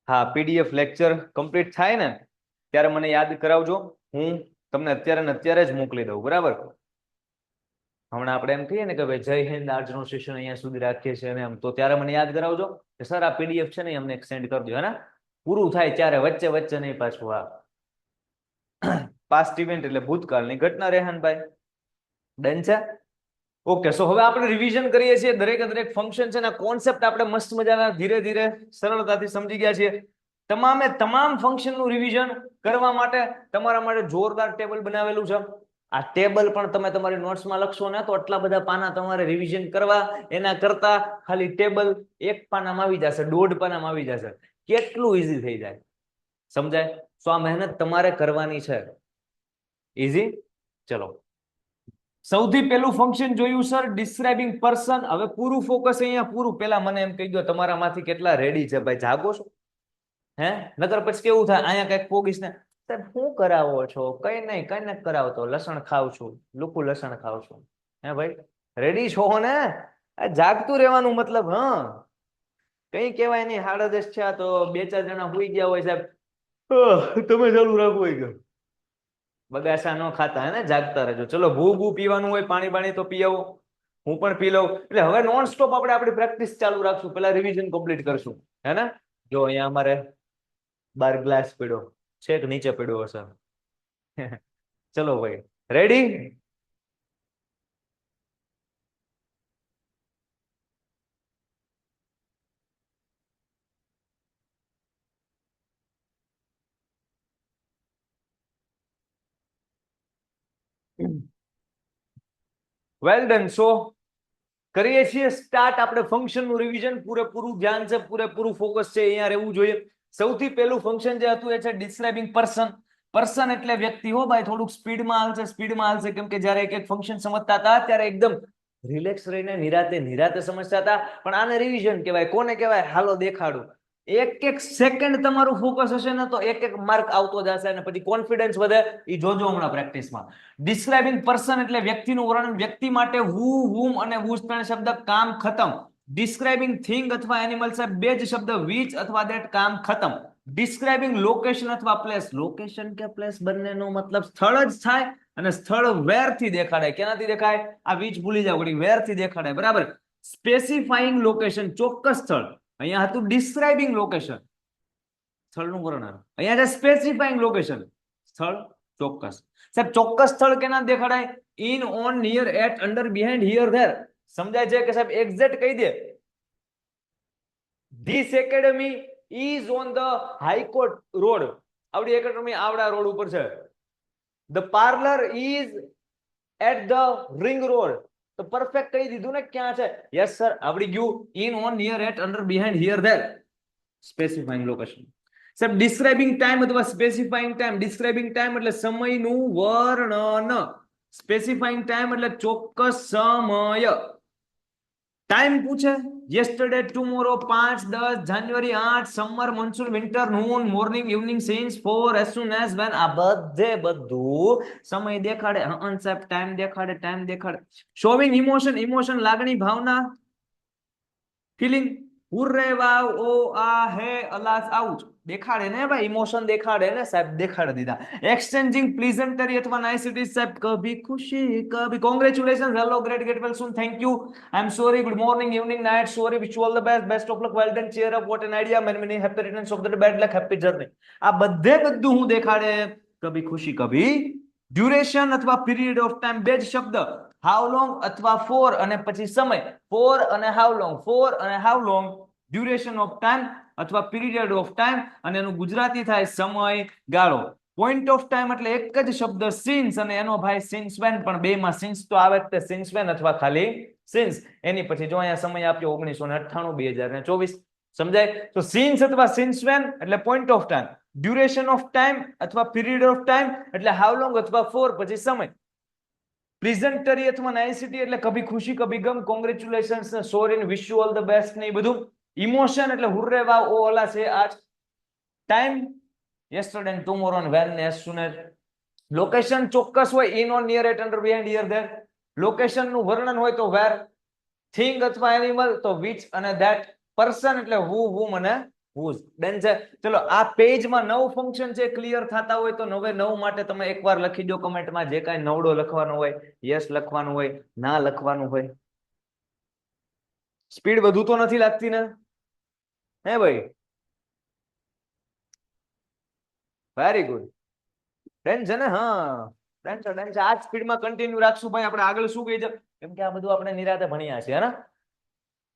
Speaker 1: હા, PDF લેક્ચર કમ્પ્લીટ થાય ને ત્યારે મને યાદ કરાવજો. હું તમને અત્યારે જ મોકલી દઉં, બરાબર? હમણાં આપણે એમ કહીએ ને કે ભાઈ જય હિન્દ, આજનો સેશન અહીંયા સુધી રાખીએ છીએ, અને એમ તો ત્યારે મને યાદ કરાવજો કે સર આ PDF છે ને અમને સેન્ડ કરી દો, હે ને? પૂરું થાય ત્યારે વચ્ચે વચ્ચે નહીં પાછું. આ પાસ્ટ ઇવેન્ટ એટલે ભૂતકાળની ઘટના રેહાનભાઈ. ડન છે? ઓકે. સો હવે આપણે રિવિઝન કરીએ છીએ. દરેક ફંક્શન છે ને કોન્સેપ્ટ આપણે મસ્ત મજાના ધીરે ધીરે સરળતાથી સમજી ગયા છીએ. તમામે તમામ ફંક્શનનું રિવિઝન કરવા માટે તમારા માટે જોરદાર ટેબલ બનાવેલું છે. આ ટેબલ પણ તમે તમારી નોટ્સમાં લખશો ને તો આટલા બધા પાના તમારે રિવિઝન કરવા એના કરતા ખાલી ટેબલ એક પાનામાં આવી જશે, 1.5 પાનામાં આવી જશે. કેટલું ઈઝી થઈ જાય, સમજાય? સો આ મહેનત તમારે કરવાની છે. ઈઝી. ચલો, સૌથી પહેલું ફંક્શન જોયું સર, ડિસ્ક્રાઇબિંગ પર્સન. હવે પૂરું ફોકસ અહીંયા પૂરું. પેલા મને એમ કહી દો તમારામાંથી કેટલા રેડી છે ભાઈ? જાગો છો? હે? નકર પછી કેવું થાય, અહીંયા કઈક પોગીશ ને સાહેબ શું કરાવો છો? કઈ નહીં કરાવતો, લસણ ખાવ છું, લુકુ લસણ ખાવ છું. હે ભાઈ, રેડી છો ને? જાગતું રહેવાનું મતલબ. હા, કઈ કહેવાય નહીં. 10:30 થયા તો 2-4 જણા સુઈ ગયા હોય સાહેબ, તમે ચાલુ રાખો હોય ગયો. બગાસા ન ખાતા, હે ને? જાગતા રહેજો. ચલો, ભૂ પીવાનું હોય, પાણી તો પી આવો, હું પણ પી લઉં. એટલે હવે નોન સ્ટોપ આપણે આપણી પ્રેક્ટિસ ચાલુ રાખશું. પેલા રિવિઝન કમ્પ્લીટ કરશું, હે ને? જો અહીંયા અમારે 12 ગ્લાસ પડ્યો છે કે નીચે પડ્યો હશે. ચલો ભાઈ, રેડી? વેલ ડન. સો કરીએ છીએ સ્ટાર્ટ આપણે ફંક્શનનું રિવિઝન. પૂરેપૂરું ધ્યાન છે, પૂરેપૂરું ફોકસ છે, અહીંયા રહેવું જોઈએ. સૌથી પહેલું ફંક્શન જે હતું એ છે ડિસ્ક્રાઇબિંગ પર્સન. પર્સન એટલે વ્યક્તિ. હો ભાઈ, થોડુંક સ્પીડમાં હાલશે કેમ કે જ્યારે એક ફંક્શન સમજતા હતા ત્યારે એકદમ રિલેક્સ રહીને નિરાતે સમજતા હતા. પણ આને રિવિઝન કહેવાય. કોને કહેવાય? હાલો દેખાડું. એક સેકન્ડ તમારું ફોકસ હશે ને તો એક માર્ક આવતો જશે અને પછી કોન્ફિડન્સ વધે. એ જોજો હમણાં પ્રેક્ટિસમાં. ડિસ્ક્રાઇબિંગ પર્સન એટલે વ્યક્તિનું વર્ણન. વ્યક્તિ માટે હુ, હુમ અને હુઝ ત્રણ શબ્દ, કામ ખતમ. ડિસ્ક્રાઇબિંગ થિંગ અથવા એનિમલ છે, બે જ શબ્દ, વિચ અથવા ધેટ, કામ ખતમ. ડિસ્ક્રાઇબિંગ લોકેશન અથવા પ્લેસ. લોકેશન કે પ્લેસ બંનેનો મતલબ સ્થળ જ થાય અને સ્થળ વેર થી દેખાડે. કેનાથી દેખાય? આ વિચ ભૂલી જાવ, વેર થી દેખાડે. બરાબર. સ્પેસિફાઈંગ લોકેશન, ચોક્કસ સ્થળ. અહીંયા હતું ડિસ્ક્રાઇબિંગ લોકેશન, સ્થળનું વર્ણન. અહીંયા છે સ્પેસિફાઈંગ લોકેશન, સ્થળ ચોક્કસ. સાહેબ ચોક્કસ સ્થળ કેના દેખાડાય? In, on, near, at, under, behind, here, there. સમજાય છે કે સાહેબ એક્ઝેક્ટ કહી દે. This academy is on the high court road. આવડી એકેડમી આવડા રોડ ઉપર છે. The parlour is at the ring road. તો પરફેક્ટ કહી દીધું ને ક્યાં છે. યસ સર, આવડી ગયું. In, on, near, at, under, behind, here, there. Specifying location. સાહેબ ડિસ્ક્રાઇબિંગ ટાઈમ અથવા સ્પેસિફાઈંગ ટાઈમ. ડિસ્ક્રાઇબિંગ ટાઈમ એટલે સમયનું વર્ણન. સ્પેસિફાઈંગ ટાઈમ એટલે ચોક્કસ સમય. ટાઈમ પૂછે, yesterday, tomorrow, 5, 10, January, 8, summer, monsoon, winter, noon, morning, evening, since, for, as soon as, when. આ બધું સમય દેખાડે. સાહેબ ટાઈમ દેખાડે. Showing emotion. ઇમોશન લાગણી, ભાવના, ફિલિંગ. હુર્રે, વાવ, ઓ, આ, હે, અલાસ, આઉટ. દેખાડે ને ભાઈ, ઇમોશન દેખાડે ને સાહેબ, દેખાડી દીધા. એક્સચેન્જિંગ પ્લીઝન્ટરી અથવા નાઇસિટીઝ. સાહેબ કભી ખુશી કભી. Congratulation, hello, great, get well soon, thank you, I am sorry, good morning, evening, night, sorry, wish you all the best of luck, well done, cheer up, what an idea, many many happy returns of the bad luck, happy journey. આ બધું હું દેખાડે. કભી ખુશી કભી. Duration અથવા period of time, બે જ શબ્દ. હાઉ લોંગ અથવા ફોર અને પછી સમય. ફોર અને how long. Duration of time અથવા પીરિયડ ઓફ ટાઈમ અને એનું ગુજરાતી થાય સમય ગાળો. પોઈન્ટ ઓફ ટાઈમ એટલે એક જ શબ્દ સિન્સ અને એનો ભાઈ સિન્સ વેન, પણ બેમાં સિન્સ તો આવે જ, સિન્સ વેન અથવા ખાલી સિન્સ. એની પછી જો અહીંયા સમય આપ્યો 1998, 2024. સમજાય? તો સિન્સ અથવા સિન્સ વેન એટલે point of time. Duration of time અથવા પીરિયડ ઓફ ટાઈમ એટલે હાઉ લોંગ અથવા ફોર પછી સમય. પ્રેઝન્ટરી અથવા નાઇસિટી એટલે કભી ખુશી કભી ગમ, congratulations, sorry, wish you all the best ને એ બધું. ઇમોશન એટલે હુર્રે, વાવ, ઓ, ઓલા છે આજ. Time yesterday and tomorrow and when as soon as. Location ચોક્કસ હોય, in, on, near, at, under, behind, here, there. Location નું વર્ણન હોય તો વેર. થિંગ અથવા એનિમલ તો વિચ અને ધેટ. પર્સન એટલે હુ, હુમ અને હુઝ. ડન છે. ચલો, આ પેજમાં 9 ફંક્શન છે. ક્લિયર થતા હોય તો 9 માટે તમે એકવાર લખી દો કમેન્ટમાં. જે કાંઈ નવડો લખવાનો હોય, યસ લખવાનું હોય, ના લખવાનું હોય. સ્પીડ વધુ તો નથી લાગતી ને? હે ભાઈ? Very good. ડન છે ને? હા, ડન છે, ડન છે. આ સ્પીડમાં કન્ટિન્યુ રાખશું ભાઈ. આપણે આગળ શું કહી છે, કેમ કે આ બધું આપણે નિરાતે ભણ્યા છે ને.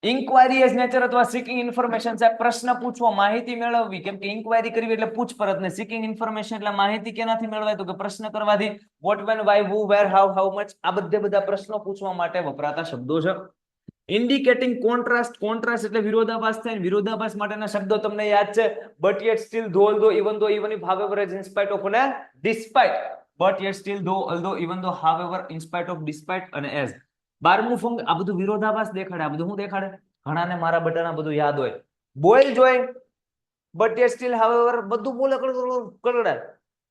Speaker 1: ઇન્ક્વાયરી એઝ નેચર અથવા સિકિંગ ઇન્ફોર્મેશન, સાહેબ પ્રશ્ન પૂછવો, માહિતી મેળવવી. કેમ કે ઇન્ક્વાયરી કરવી એટલે પૂછપરછ, ને સિકિંગ ઇન્ફોર્મેશન એટલે માહિતી કેનાથી મેળવાય, તો કે પ્રશ્ન કરવાથી. What, when, why, who, where, how much, આ બધા પ્રશ્નો પૂછવા માટે વપરાતા શબ્દો છે. ઇન્ડિકેટિંગ કોન્ટ્રાસ્ટ, કોન્ટ્રાસ્ટ એટલે વિરોધાભાસ થાય. વિરોધાભાસ માટેના શબ્દો તમને યાદ છે. But yet still, though although, even though, even if, however, as, in spite of અને despite. But yet still, though although, even though, however, in spite of, despite અને એઝ. 12મું ફંક્શન આ બધું વિરોધાભાસ દેખાડે. આ બધું શું દેખાડે? ઘણાને મારા બટાના બધું યાદ હોય. બોલ જોય, બટ યેટ સ્ટીલ, હાવેવર, બધું બોલે કરડે.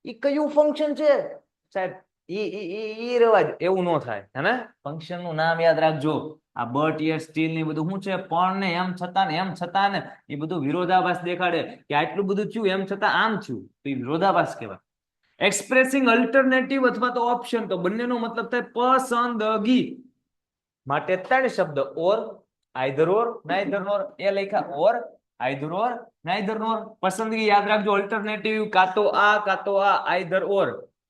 Speaker 1: ઈ કયું ફંક્શન છે સાહેબ? ઈ રવાજ એવું ન થાય હે. ફંક્શન નું નામ યાદ રાખજો. આ બટ યેટ સ્ટીલ ની બધું શું છે? પણ ને એમ છતાં ને એ બધું વિરોધાભાસ દેખાડે કે આટલું બધું થયું એમ છતાં આમ થયું, તો એ વિરોધાભાસ કહેવાય. એક્સપ્રેસિંગ અલ્ટરનેટિવ અથવા તો ઓપ્શન, તો બંનેનો મતલબ થાય પસંદગી. માટે 3 શબ્દ, ઓર, આઈધર ઓર, નાઈધર નોર. એ લખ્યા ઓર, આઈધર ઓર, નાઈધર નોર. પસંદગી યાદ રાખજો. અલ્ટરનેટિવ કાં તો આ, આઈધર ઓર.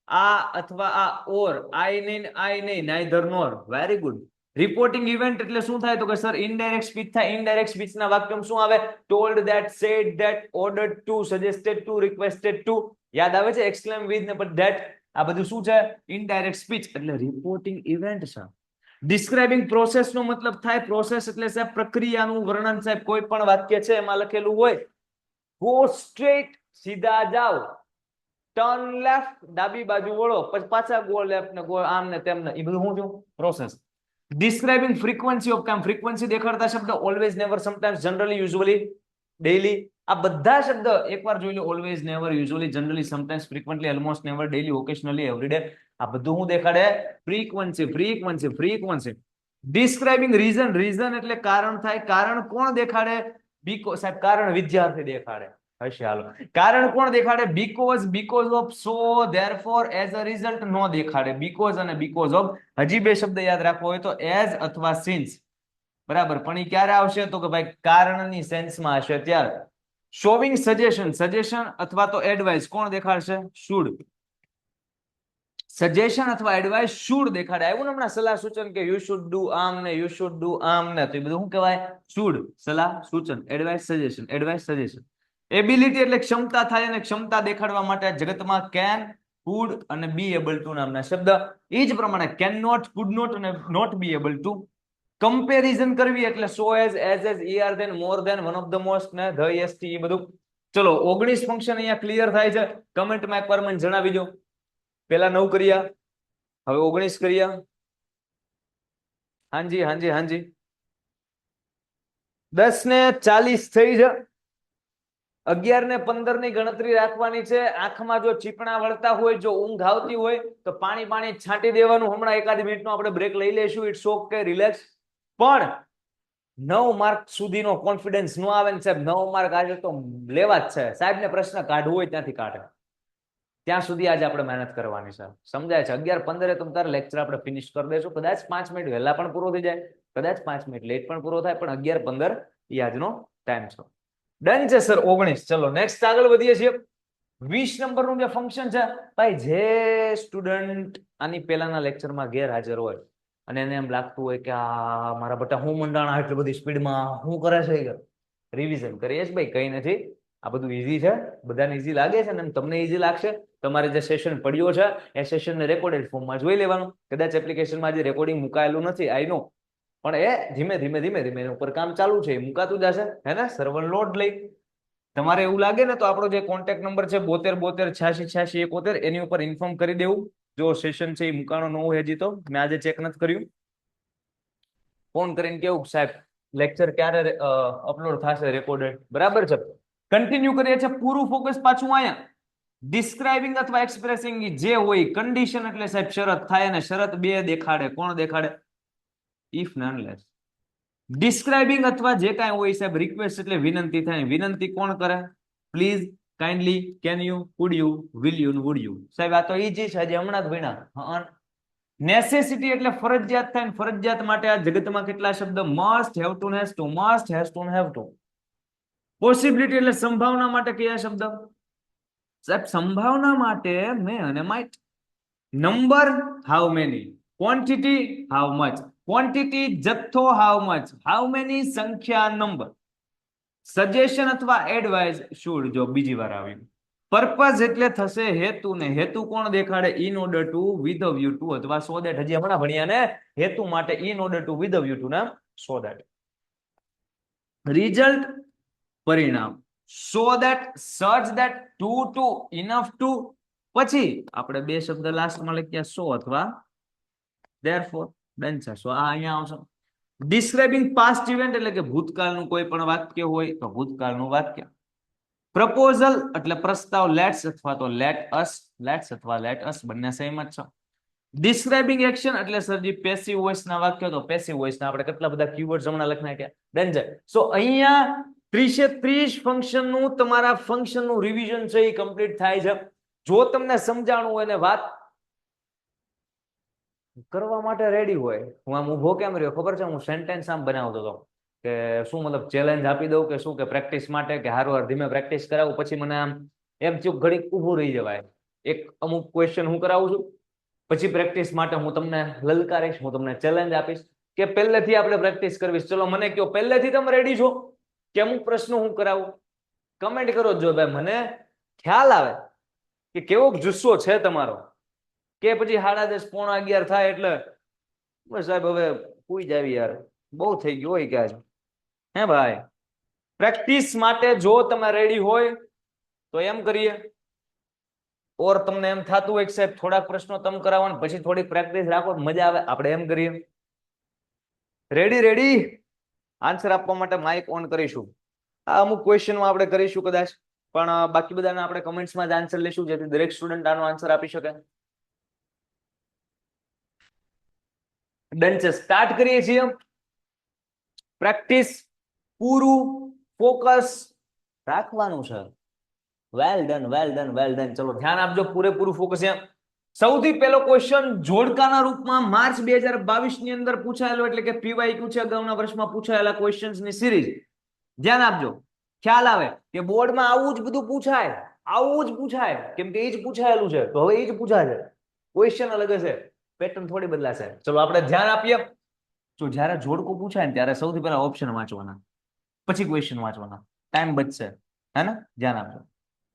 Speaker 1: આ અથવા આ, ઓર, આઈ નહીં, neither nor. Very good. Reporting event એટલે શું થાય? તો કે સર ઇનડાયરેક્ટ સ્પીચ થાય. ઇનડાયરેક્ટ સ્પીચ ના વાક્યમાં શું આવે? Told that, said that, ordered to, suggested to, requested to. યાદ આવે છે? એક્સક્લેમ વિથ ને બટ ધેટ. આ બધું શું છે? ઇનડાયરેક્ટ સ્પીચ એટલે રિપોર્ટિંગ ઇવેન્ટ છે. ડિસ્ક્રાઇબિંગ પ્રોસેસ નો મતલબ થાય, પ્રોસેસ એટલે સાહેબ પ્રક્રિયાનું વર્ણન. સાહેબ કોઈ પણ વાક્ય છે એમાં લખેલું હોય, ગો સ્ટ્રેટ, સીધા જાઓ, ટર્ન લેફ્ટ, ડાબી બાજુ વળો, પછી પાછા ગો લેફ્ટ ને ગો આમ ને તેમ ને, એ બધું શું છે? પ્રોસેસ. ડિસ્ક્રાઇબિંગ ફ્રીક્વન્સી ઓફ કામ, ફ્રીક્વન્સી દેખાડતા શબ્દ always, never, sometimes, generally, usually, daily. આ બધા શબ્દ એકવાર જોઈ લો. Always, never, usually, generally, sometimes, frequently, almost, never, daily, occasionally, everyday. આ બધું શું દેખાડે? ફ્રીક્વન્સી. ડિસ્ક્રાઇબિંગ રીઝન, રીઝન એટલે કારણ થાય. કારણ કોણ દેખાડે? બીકોઝ. સાહેબ કારણ વિદ્યાર્થી દેખાડે હશે. હાલો, કારણ કોણ દેખાડે? Because of, so, therefore, as a result નો દેખાડે. બીકોઝ અને બીકોઝ ઓફ. હજી 2 શબ્દ યાદ રાખવો હોય તો એઝ અથવા સિન્સ. બરાબર, પણ એ ક્યારે આવશે? તો કે ભાઈ કારણની સેન્સમાં હશે ત્યારે. શોવિંગ સજેશન, સજેશન અથવા તો એડવાઇસ કોણ દેખાડશે? શુડ. સજેશન અથવા એડવાઇસ શુડ દેખાડે. આવ્યું ને હમણાં સલાહ સૂચન કે યુ શુડ ડુ આમ ને, યુ શુડ ડુ આમ ને, તો એ બધું શું કહેવાય? શુડ. સલાહ સૂચન, advice suggestion, advice suggestion. Ability એટલે ક્ષમતા થાય, અને ક્ષમતા દેખાડવા માટે જગતમાં કેન, કુડ અને બી એબલ ટુ નામના શબ્દ. એ જ પ્રમાણે કેન નોટ, કુડ નોટ અને not be able to. Comparison કરવી એટલે so as, ER than, more than, one of the most ને ધ, એસટી, એ બધું. ચલો 19 ફંક્શન અહીંયા ક્લિયર થાય છે. કમેન્ટમાં એકવાર મને જણાવી દો. પેલા 9 કર્યા, હવે 19 કર્યા. હાજી. 10:40 થઈ છે. 11:15 ની ગણતરી રાખવાની છે. આંખમાં જો ચીપણા વળતા હોય, જો ઊંઘ આવતી હોય તો પાણી છાંટી દેવાનું. હમણાં એકાદ મિનિટનો આપણે બ્રેક લઈ લઈશું. It's okay, relax. પણ 9 માર્ક સુધીનો કોન્ફિડન્સ ન આવે ને સાહેબ, 9 માર્ક આજે તો લેવા જ છે. સાહેબને પ્રશ્ન કાઢવો હોય ત્યાંથી કાઢે. ત્યાં સુધી આજે આપણે મહેનત કરવાની છે. સમજાય છે? 11:15 તમે તારે લેક્ચર આપણે ફિનિશ કરી દઈશું. કદાચ 5 મિનિટ વહેલા પણ પૂરો થઈ જાય, કદાચ 5 મિનિટ લેટ પણ પૂરો થાય, પણ 11:15 એ આજનો ટાઈમ છે. ડન છે સર. 19. ચલો નેક્સ્ટ આગળ વધીએ છીએ. 20 નંબરનું જે ફંક્શન છે ભાઈ, જે સ્ટુડન્ટ આની પહેલાના લેક્ચરમાં ગેરહાજર હોય અને એને એમ લાગતું હોય કે આ મારા બટા હું મંડાણા એટલી બધી સ્પીડમાં શું કરે છે, રિવિઝન કરીએ છીએ ભાઈ. કઈ નથી, આ બધું ઈઝી છે. બધાને ઈઝી લાગે છે ને તમને ઈઝી લાગશે. તમારે જે સેશન પડ્યો છે એ સેશનને રેકોર્ડેડ ફોર્મમાં જોઈ લેવાનું. કદાચ એપ્લિકેશનમાં જે રેકોર્ડિંગ મુકાયેલું નથી, આઈ નો, પણ એ ધીમે ધીમે ઉપર કામ ચાલુ છે, એ મુકાતું જશે. હે ને? સર્વર લોડ લઈ. તમારે એવું લાગે ને તો આપણો જે કોન્ટેક્ટ નંબર છે 72 72 86 86 71, એની ઉપર ઇન્ફોર્મ કરી દેવું. જો સેશન છે એ મુકાણો ન હોય હજી તો, મેં આજે ચેક નથી કર્યું, ફોન કરીને કેવું સાહેબ લેક્ચર ક્યારે અપલોડ થશે રેકોર્ડેડ. બરાબર છે. કન્ટિન્યુ કરીએ છીએ. પૂરું ફોકસ પાછું અહીંયા. ડિસ્ક્રાઇબિંગ અથવા એક્સપ્રેસિંગ જે હોય, કન્ડિશન એટલે સાહેબ શરત થાય, અને શરત 2 દેખાડે. કોણ દેખાડે? ઇફ ને અનલેસ. ડિસ્ક્રાઇબિંગ અથવા જે કાંઈ હોય સાહેબ, રિક્વેસ્ટ એટલે વિનંતી થાય. વિનંતી કોણ કરે? Please, kindly, can you, could you, will you, would you. સાહેબ આ તો ઈજી છે, હજી હમણાં જ ભણ્યા. નેસેસિટી એટલે ફરજિયાત થાય. ફરજિયાત માટે આ જગતમાં કેટલા શબ્દ? Must, have to, has to. Must, has to, have to. Possibility એટલે સંભાવના માટે કયા શબ્દ? સાહેબ સંભાવના માટે મે અને might. Number how many, quantity how much, quantity જથ્થો હાઉ મચ, હાઉ મેની સંખ્યા નંબર, સજેશન અથવા એડવાઇસ શુડ, જો બીજી વાર આવ્યું. પર્પઝ એટલે થશે હેતુ, ને હેતુ કોણ દેખાડે? In order to, with a view to, અથવા સો દેટ. હજી હમણાં ભણ્યા ને હેતુ માટે, in order to, with a view to ના સો દેટ. રિઝલ્ટ પરિણામ, so that, such that, too enough to. પછી આપણે બે શબ્દ લાસ્ટમાં લખ્યા સો અથવા ધેરફોર. ડન છે. સો આ અહીંયા આવશે. ડિસ્ક્રાઇબિંગ પાસ્ટ ઇવેન્ટ એટલે કે ભૂતકાળનું કોઈ પણ વાક્ય હોય તો ભૂતકાળનું વાક્ય. પ્રપોઝલ એટલે પ્રસ્તાવ, લેટ્સ અથવા તો લેટ અસ, લેટ્સ અથવા લેટ અસ બંને સેમ જ છે. ડિસ્ક્રાઇબિંગ એક્શન એટલે સરજી પેસિવ વોઇસ ના વાક્ય, તો પેસિવ વોઇસ ના આપણે કેટલા બધા કીવર્ડ્સ હમણાં લખી નાખ્યા. ડન છે. સો અહીંયા 30 ફંક્શન નું તમારા ફંક્શન નું રિવિઝન છે એ કમ્પ્લીટ થાય છે. જો તમને સમજાણું હોય ને વાત કરવા માટે રેડી હોય, હું આમ ઉભો કેમ રહ્યો ખબર છે? હું સેન્ટેન્સ આમ બનાવતો હતો કે શું મતલબ ચેલેન્જ આપી દઉં કે શું, કે પ્રેક્ટિસ માટે, કે હારું ધીમે પ્રેક્ટિસ કરાવું. પછી મને આમ એમ થયું ઘડીક ઊભું રહી જવાય. એક અમુક ક્વેશ્ચન હું કરાવું છું, પછી પ્રેક્ટિસ માટે હું તમને લલકારીશ, હું તમને ચેલેન્જ આપીશ કે પહેલેથી આપણે પ્રેક્ટિસ કરવી. ચલો મને કહો, પહેલેથી તમે રેડી છો કે અમુક પ્રશ્નો હું કરાવું? કમેન્ટ કરો જો ભાઈ મને ખ્યાલ આવે કે કેવો જુસ્સો છે તમારો. કે પછી 10:30 પોણા 11 થાય એટલે બસ સાહેબ હવે સુઈ જાવી યાર, બહુ થઈ ગયું હોય કે આજ. હે ભાઈ, પ્રેક્ટિસ માટે જો તમે રેડી હોય તો એમ કરીએ. ઓર તમને એમ થતું હોય કે સાહેબ થોડાક પ્રશ્નો તમે કરાવો ને પછી થોડી પ્રેક્ટિસ રાખો, મજા આવે, આપણે એમ કરીએ. રેડી રેડી આન્સર આપવા માટે માઇક ઓન કરીશું. આ અમુક ક્વેશ્ચનમાં આપણે કરીશું કદાચ, પણ બાકી બધાના આપણે કમેન્ટ્સમાં જ આન્સર લેશું, જેથી દરેક સ્ટુડન્ટ આનો આન્સર આપી શકે. ડન છે. સ્ટાર્ટ કરીએ છીએ. પ્રેક્ટિસ પૂરું ફોકસ રાખવાનું છે. Well done, well done, well done. ચલો ધ્યાન આપજો, પૂરેપૂરું ફોકસ. સૌથી પહેલો ક્વેશ્ચન જોડકાના રૂપમાં માર્ચ 2022 ની અંદર પૂછાયેલો, એટલે કે પીવાયક્યુ છે, અગાઉના વર્ષમાં પૂછાયેલા ક્વેશ્ચન્સની સિરીઝ. ધ્યાન આપજો, ખ્યાલ આવે કે બોર્ડમાં આવું જ બધું પૂછાય, આવું જ પૂછાય, કેમ કે એ જ પૂછાયેલું છે, તો હવે એ જ પૂછાય છે. ક્વેશ્ચન અલગ હશે, પેટર્ન થોડી બદલાશે. ચલો આપણે ધ્યાન આપીએ. જો જ્યારે જોડકું પૂછાય ને ત્યારે સૌથી પહેલા ઓપ્શન વાંચવાના, પછી ક્વેશ્ચન વાંચવાના, ટાઈમ બચશે. હે ને? ધ્યાન આપજો.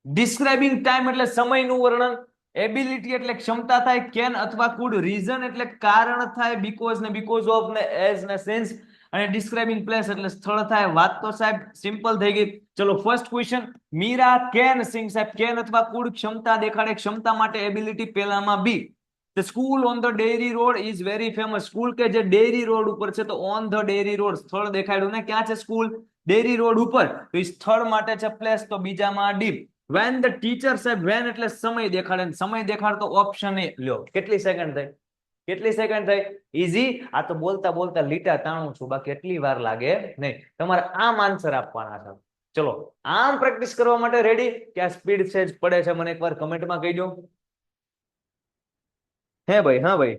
Speaker 1: ડિસ્ક્રાઇબિંગ ટાઈમ એટલે સમયનું વર્ણન. એબિલિટી એટલે ક્ષમતા થાય, કેન અથવા કુડ. રીઝન એટલે કારણ થાય, બીકોઝ ને બીકોઝ ઓફ ને એઝ ને સેન્સ. અને ડિસ્ક્રાઇબિંગ પ્લેસ એટલે સ્થળ થાય. વાત તો સાહેબ સિમ્પલ થઈ ગઈ. ચલો first question, Meera can sing. સાહેબ કેન અથવા કુડ ક્ષમતા દેખાડે, ક્ષમતા માટે એબિલિટી પેલામાં બી. The school on the dairy road is very famous. School કે જે ડેરી રોડ ઉપર છે, તો ઓન ધ ડેરી રોડ સ્થળ દેખાડ્યું ને, ક્યાં છે સ્કૂલ? ડેરી રોડ ઉપર. તો એ સ્થળ માટે છે પ્લેસ, તો બીજામાં ડી. વેન ધ ટીચર, સાહેબ વેન એટલે સમય દેખાડે, સમય દેખાડતો ઓપ્શન એ લ્યો. કેટલી સેકન્ડ થઈ? કેટલી સેકન્ડ થઈ? ઈઝી. આ તો બોલતા બોલતા લીટા તાણું છું, બાકી એટલી વાર લાગે નહીં. તમારે આમ આન્સર આપવાના છે. ચલો આમ પ્રેક્ટિસ કરવા માટે રેડી? કે આ સ્પીડ છે પડે છે, મને એકવાર કમેન્ટમાં કહી દો. હે ભાઈ? હા ભાઈ,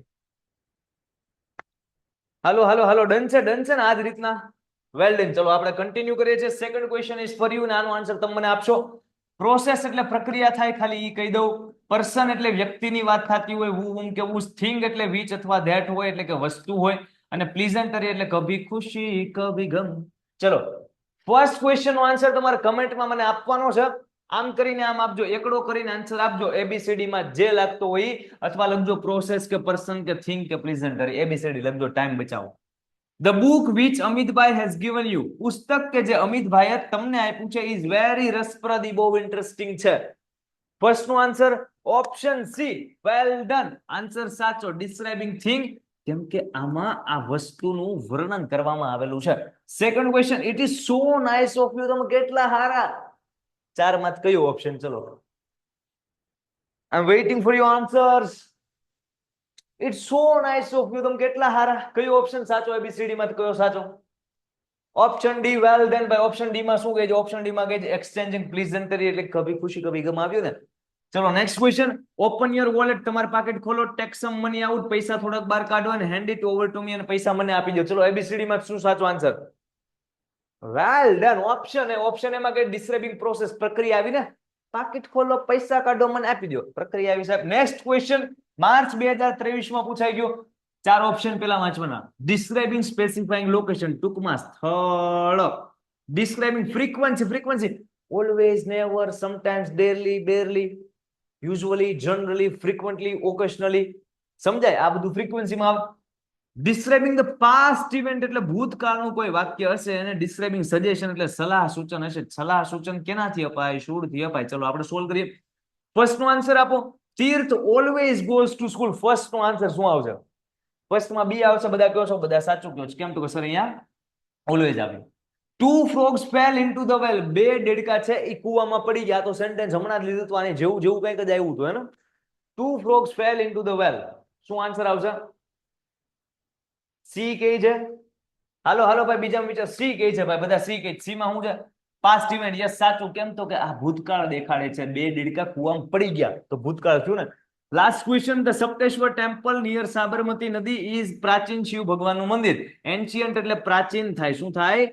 Speaker 1: હાલો હાલો હાલો. ડન છે, ડન છે ને? આ જ રીતના વેલ ડન. ચલો આપણે કન્ટિન્યુ કરીએ છીએ. Second question is for you, ને આનો આન્સર તમે મને આપશો. પ્રોસેસ એટલે પ્રક્રિયા થાય, ખાલી ઈ કહી દઉં. પર્સન એટલે વ્યક્તિની વાત થતી હોય, હું કેવું. થિંગ એટલે વિચ અથવા ધેટ હોય, એટલે કે વસ્તુ હોય. અને પ્લીઝન્ટરી એટલે કભી ખુશી કભી ગમ. ચલો ફર્સ્ટ ક્વેશ્ચન નો આન્સર તમારે કમેન્ટમાં મને આપવાનો છે. આમ કરીને આમ આપજો, એકડો કરીને આન્સર આપજો. એબીસીડી માં જે લાગતો હોય, અથવા લખજો પ્રોસેસ કે પર્સન કે થિંગ કે પ્રેઝન્ટરી. એબીસીડી લખજો, ટાઈમ બચાવો. The book which Amitbhai has given you. પુસ્તક કે જે અમિતભાઈએ તમને આપ્યું છે, ઇઝ વેરી રસપ્રદ, બહુ ઇન્ટરેસ્ટિંગ છે. ફર્સ્ટ નો answer option C. Well done, answer સાચો. ડિસ્ક્રાઇબિંગ થિંગ, કેમ કે આમાં આ વસ્તુનું વર્ણન કરવામાં આવેલું છે. Second question, it is so nice of you. તમે કેટલા હારા. ચાર માં કયો ઓપ્શન? ચલો I am waiting for your answers. It's so nice of you. તમે કેટલા હારા. કયો ઓપ્શન સાચો? એબીસીડી માં કયો સાચો? Option D. વેલ ડન ભાઈ. ઓપ્શન ડી માં શું કહે છે? ઓપ્શન ડી માં કહે છે એક્સચેન્જિંગ પ્લીઝન્ટરી, એટલે કભી ખુશી કભી ગમ આવ્યું ને. ચલો next question, open your wallet. તમારું પાકેટ ખોલો, ટેક સમ મની આઉટ. પૈસા થોડાક બહાર કાઢો અને hand it over to me, અને પૈસા મને આપી દો. ચલો એબીસીડી માં શું સાચો answer? Well done. Option A. Option એમાં કે ડિસ્ક્રાઇબિંગ પ્રોસેસ, પ્રક્રિયા આવી ને. પાકીટ ખોલો, પૈસા કાઢો, મને આપી દો. પ્રક્રિયા આવી સાહેબ. નેક્સ્ટ ક્વેશ્ચન માર્ચ 2023 માં પૂછાઈ ગયો. 4 ઓપ્શન પેલા વાંચવાના. ડિસ્ક્રાઇબિંગ સ્પેસિફાઈંગ લોકેશન, ટૂંકમાં સ્થળ. Describing frequency, frequency always, never, sometimes, rarely, barely, usually, generally, frequently, occasionally. સમજાય? આ બધું ફ્રીક્વન્સીમાં આવે. ડિસ્ક્રાઇબિંગ ધ પાસ્ટ ઇવેન્ટ એટલે ભૂતકાળનું કોઈ વાક્ય હશે, અને ડિસ્ક્રાઇબિંગ સજેશન એટલે સલાહ સૂચન હશે. સલાહ સૂચન કેનાથી અપાય? શુડ થી અપાય. ચલો આપણે સોલ્વ કરીએ. ફર્સ્ટ નો આન્સર આપો. Tirth always goes to school. First નો આન્સર શું આવશે? ફર્સ્ટ માં બી આવશે. બધા કહો છો, બધા સાચું કહો છો. કેમ? તો સર અહીંયા ઓલવેઝ આવે. Two frogs fell into the well. બે દેડકા છે એ કૂવામાં પડી ગયા. તો સેન્ટેન્સ હમણાં જ લીધું તો આને જેવું જેવું કંઈક જ આવ્યું હતું, હે ને? Two frogs fell into the well. શું આન્સર આવશે? સી કહે છે. હાલો હાલો ભાઈ, બીજા વિચાર. સી કહે છે ભાઈ, બધા સી કહે. સી માં શું છે? Past event. યસ, સાચું. કેમ? તો કે આ ભૂતકાળ દેખાડે છે. બે દેડકા કૂવામાં પડી ગયા તો ભૂતકાળ થયું ને. Last question. The Sapteshwar temple near Sabarmati નદી ઇઝ પ્રાચીન શિવ ભગવાનનું મંદિર. એન્શિયન્ટ એટલે પ્રાચીન થાય. શું થાય?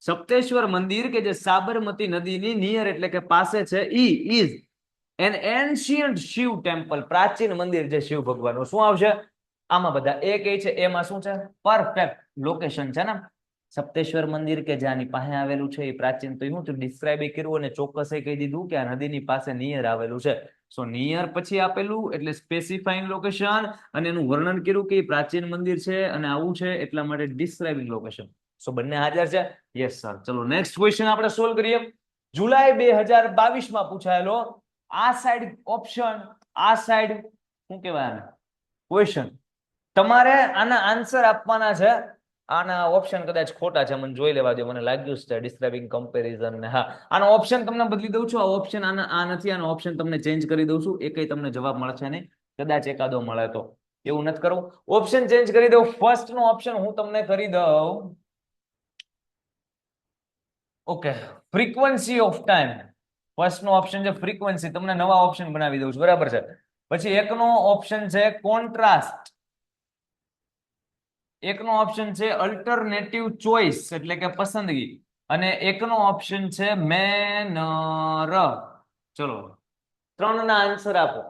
Speaker 1: સપ્તેશ્વર મંદિર કે જે સાબરમતી નદીની નિયર એટલે કે પાસે છે, ઈ is an ancient Shiv temple. પ્રાચીન મંદિર જે શિવ ભગવાનનું. શું આવશે આમાં? બધા એ કહે છે. એમાં શું છે? પરફેક્ટ લોકેશન છે ને. સપ્તેશ્વર મંદિર કે જ્યાંની પાસે આવેલું છે એ પ્રાચીન. તો હું ડિસ્ક્રાઇબ કર્યું અને ચોક્કસ કહી દીધું કે આ નદીની પાસે નિયર આવેલું છે. સો નિયર પછી આપેલું એટલે સ્પેસિફાઈંગ લોકેશન, અને એનું વર્ણન કર્યું કે પ્રાચીન મંદિર છે અને આવું છે, એટલા માટે ડિસ્ક્રાઇબિંગ લોકેશન. સો બંને હાજર છે. Yes sir. ચલો નેક્સ્ટ ક્વેશ્ચન આપણે સોલ્વ કરીએ. જુલાઈ 2022 માં પૂછાયેલો આ સાઈડ ઓપ્શન, આ સાઈડ શું કહેવાય ક્વેશ્ચન. તમારે આના આન્સર આપવાના છે. આના ઓપ્શન કદાચ ખોટા છે, મને જોઈ લેવા દો. મને લાગ્યું છે ડિસ્ક્રાઇબિંગ કમ્પેરિઝન ને. હા, આનો ઓપ્શન તમને બદલી દઉં છું. આ ઓપ્શન આ નથી, આનો ઓપ્શન તમને ચેન્જ કરી દઉં છું. એકય તમને જવાબ મળશે નહીં. કદાચ એકાદો મળે તો. એવું નથી કરવું. ઓપ્શન ચેન્જ કરી દઉં. ફર્સ્ટ નો ઓપ્શન હું તમને કરી દઉં. Okay, frequency of time. First નો ઓપ્શન છે ફ્રીક્વન્સી. તમને નવા ઓપ્શન બનાવી દઉં છું, બરાબર છે? પછી એકનો ઓપ્શન છે કોન્ટ્રાસ્ટ. એકનો ઓપ્શન છે અલ્ટરનેટિવ ચોઇસ એટલે કે પસંદગી, અને એકનો ઓપ્શન છે મેનર. ચલો 3 ના આન્સર આપો.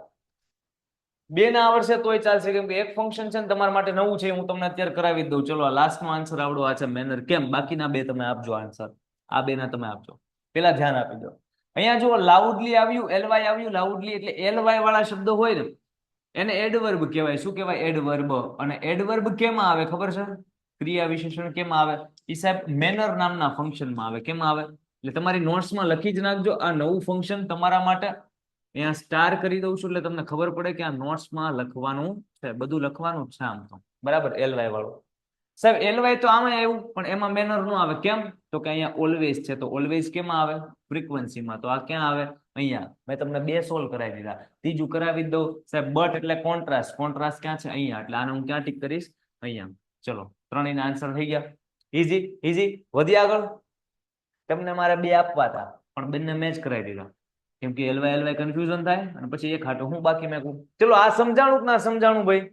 Speaker 1: 2 ના આવડશે તોય ચાલશે, કેમ કે એક ફંક્શન છે ને તમારા માટે નવું છે, હું તમને અત્યારે કરાવી દઉં. ચલો લાસ્ટ નો આન્સર આવડો આ છે મેનર. કેમ? બાકીના 2 તમે આપજો આન્સર. આ 2 ના તમે આપજો. પેલા ધ્યાન આપી દો. અહીંયા જુઓ, લાઉડલી આવ્યું, એલવાય આવ્યું. લાઉડલી એટલે એલવાય વાળા શબ્દો હોય ને એને એડવર્બ કહેવાય. શું કહેવાય? એડવર્બ. અને એડવર્બ કેમાં આવે ખબર છે? ક્રિયા વિશેષણ કેમાં આવે? એ સાહેબ મેનર નામના ફંક્શનમાં આવે. કેમાં આવે? એટલે તમારી નોટ્સમાં લખી જ નાખજો. આ નવું ફંક્શન તમારા માટે અહીંયા સ્ટાર કરી દઉં છું, એટલે તમને ખબર પડે કે આ નોટ્સમાં લખવાનું છે. બધું લખવાનું છે આમ તો, બરાબર? એલવાય વાળું સાહેબ. એલવાય તો આમાં એવું, પણ એમાં મેનર નો આવે. કેમ? તો કે અહીંયા ઓલવેઝ છે, તો ઓલવેઝ કેમાં આવે? ફ્રીક્વન્સીમાં. તો આ ક્યાં આવે? અહીંયા. મેં તમને 2 સોલ્વ કરાવી દીધા. ત્રીજું કરાવી દઉં સાહેબ. બટ એટલે કોન્ટ્રાસ્ટ. કોન્ટ્રાસ્ટ ક્યાં છે? અહીંયા. એટલે આને હું ક્યાં ટીક કરીશ? અહીંયા. ચલો 3 ના આન્સર થઈ ગયા. Easy easy. વધી આગળ. તમને મારે 2 આપવા હતા પણ બંને મેચ કરાવી દીધા, કેમ કે એલવાય એલવાય કન્ફ્યુઝન થાય, અને પછી એક હાટો હું બાકી મેં કહું. ચલો આ સમજાણું કે ના સમજાણું ભાઈ?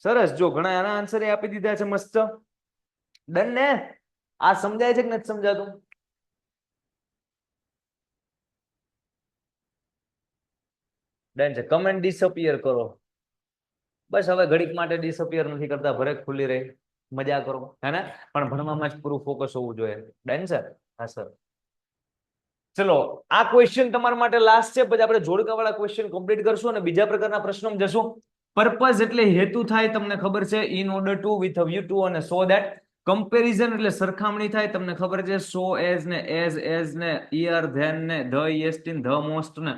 Speaker 1: સરસ. જો ઘણા આના આન્સર આપી દીધા છે. મસ્ત. ડન ને? આ સમજાય છે કે નથી સમજાતું? ડન છે. કમેન્ટ ડિસઅપિયર કરો. બસ હવે ઘડીક માટે ડિસઅપિયર નથી કરતા, ભરે ખુલ્લી રહી, મજા કરો, હે ને? પણ ભણવામાં જ પૂરું ફોકસ હોવું જોઈએ. Done sir? હા સર. ચલો આ ક્વેશ્ચન તમારા માટે લાસ્ટ છે, પછી આપણે જોડકાવાળા ક્વેશ્ચન કમ્પ્લીટ કરશું અને બીજા પ્રકારના પ્રશ્નોમાં જશું. પર્પઝ એટલે હેતુ થાય, તમને ખબર છે. In order to, with a view to, અને સો દેટ. કમ્પેરિઝન એટલે સરખામણી થાય, તમને ખબર છે. સો એઝ ને એઝ ને ઈયર ધેન ને ધ યેસ્ટિન ધ મોસ્ટ ને.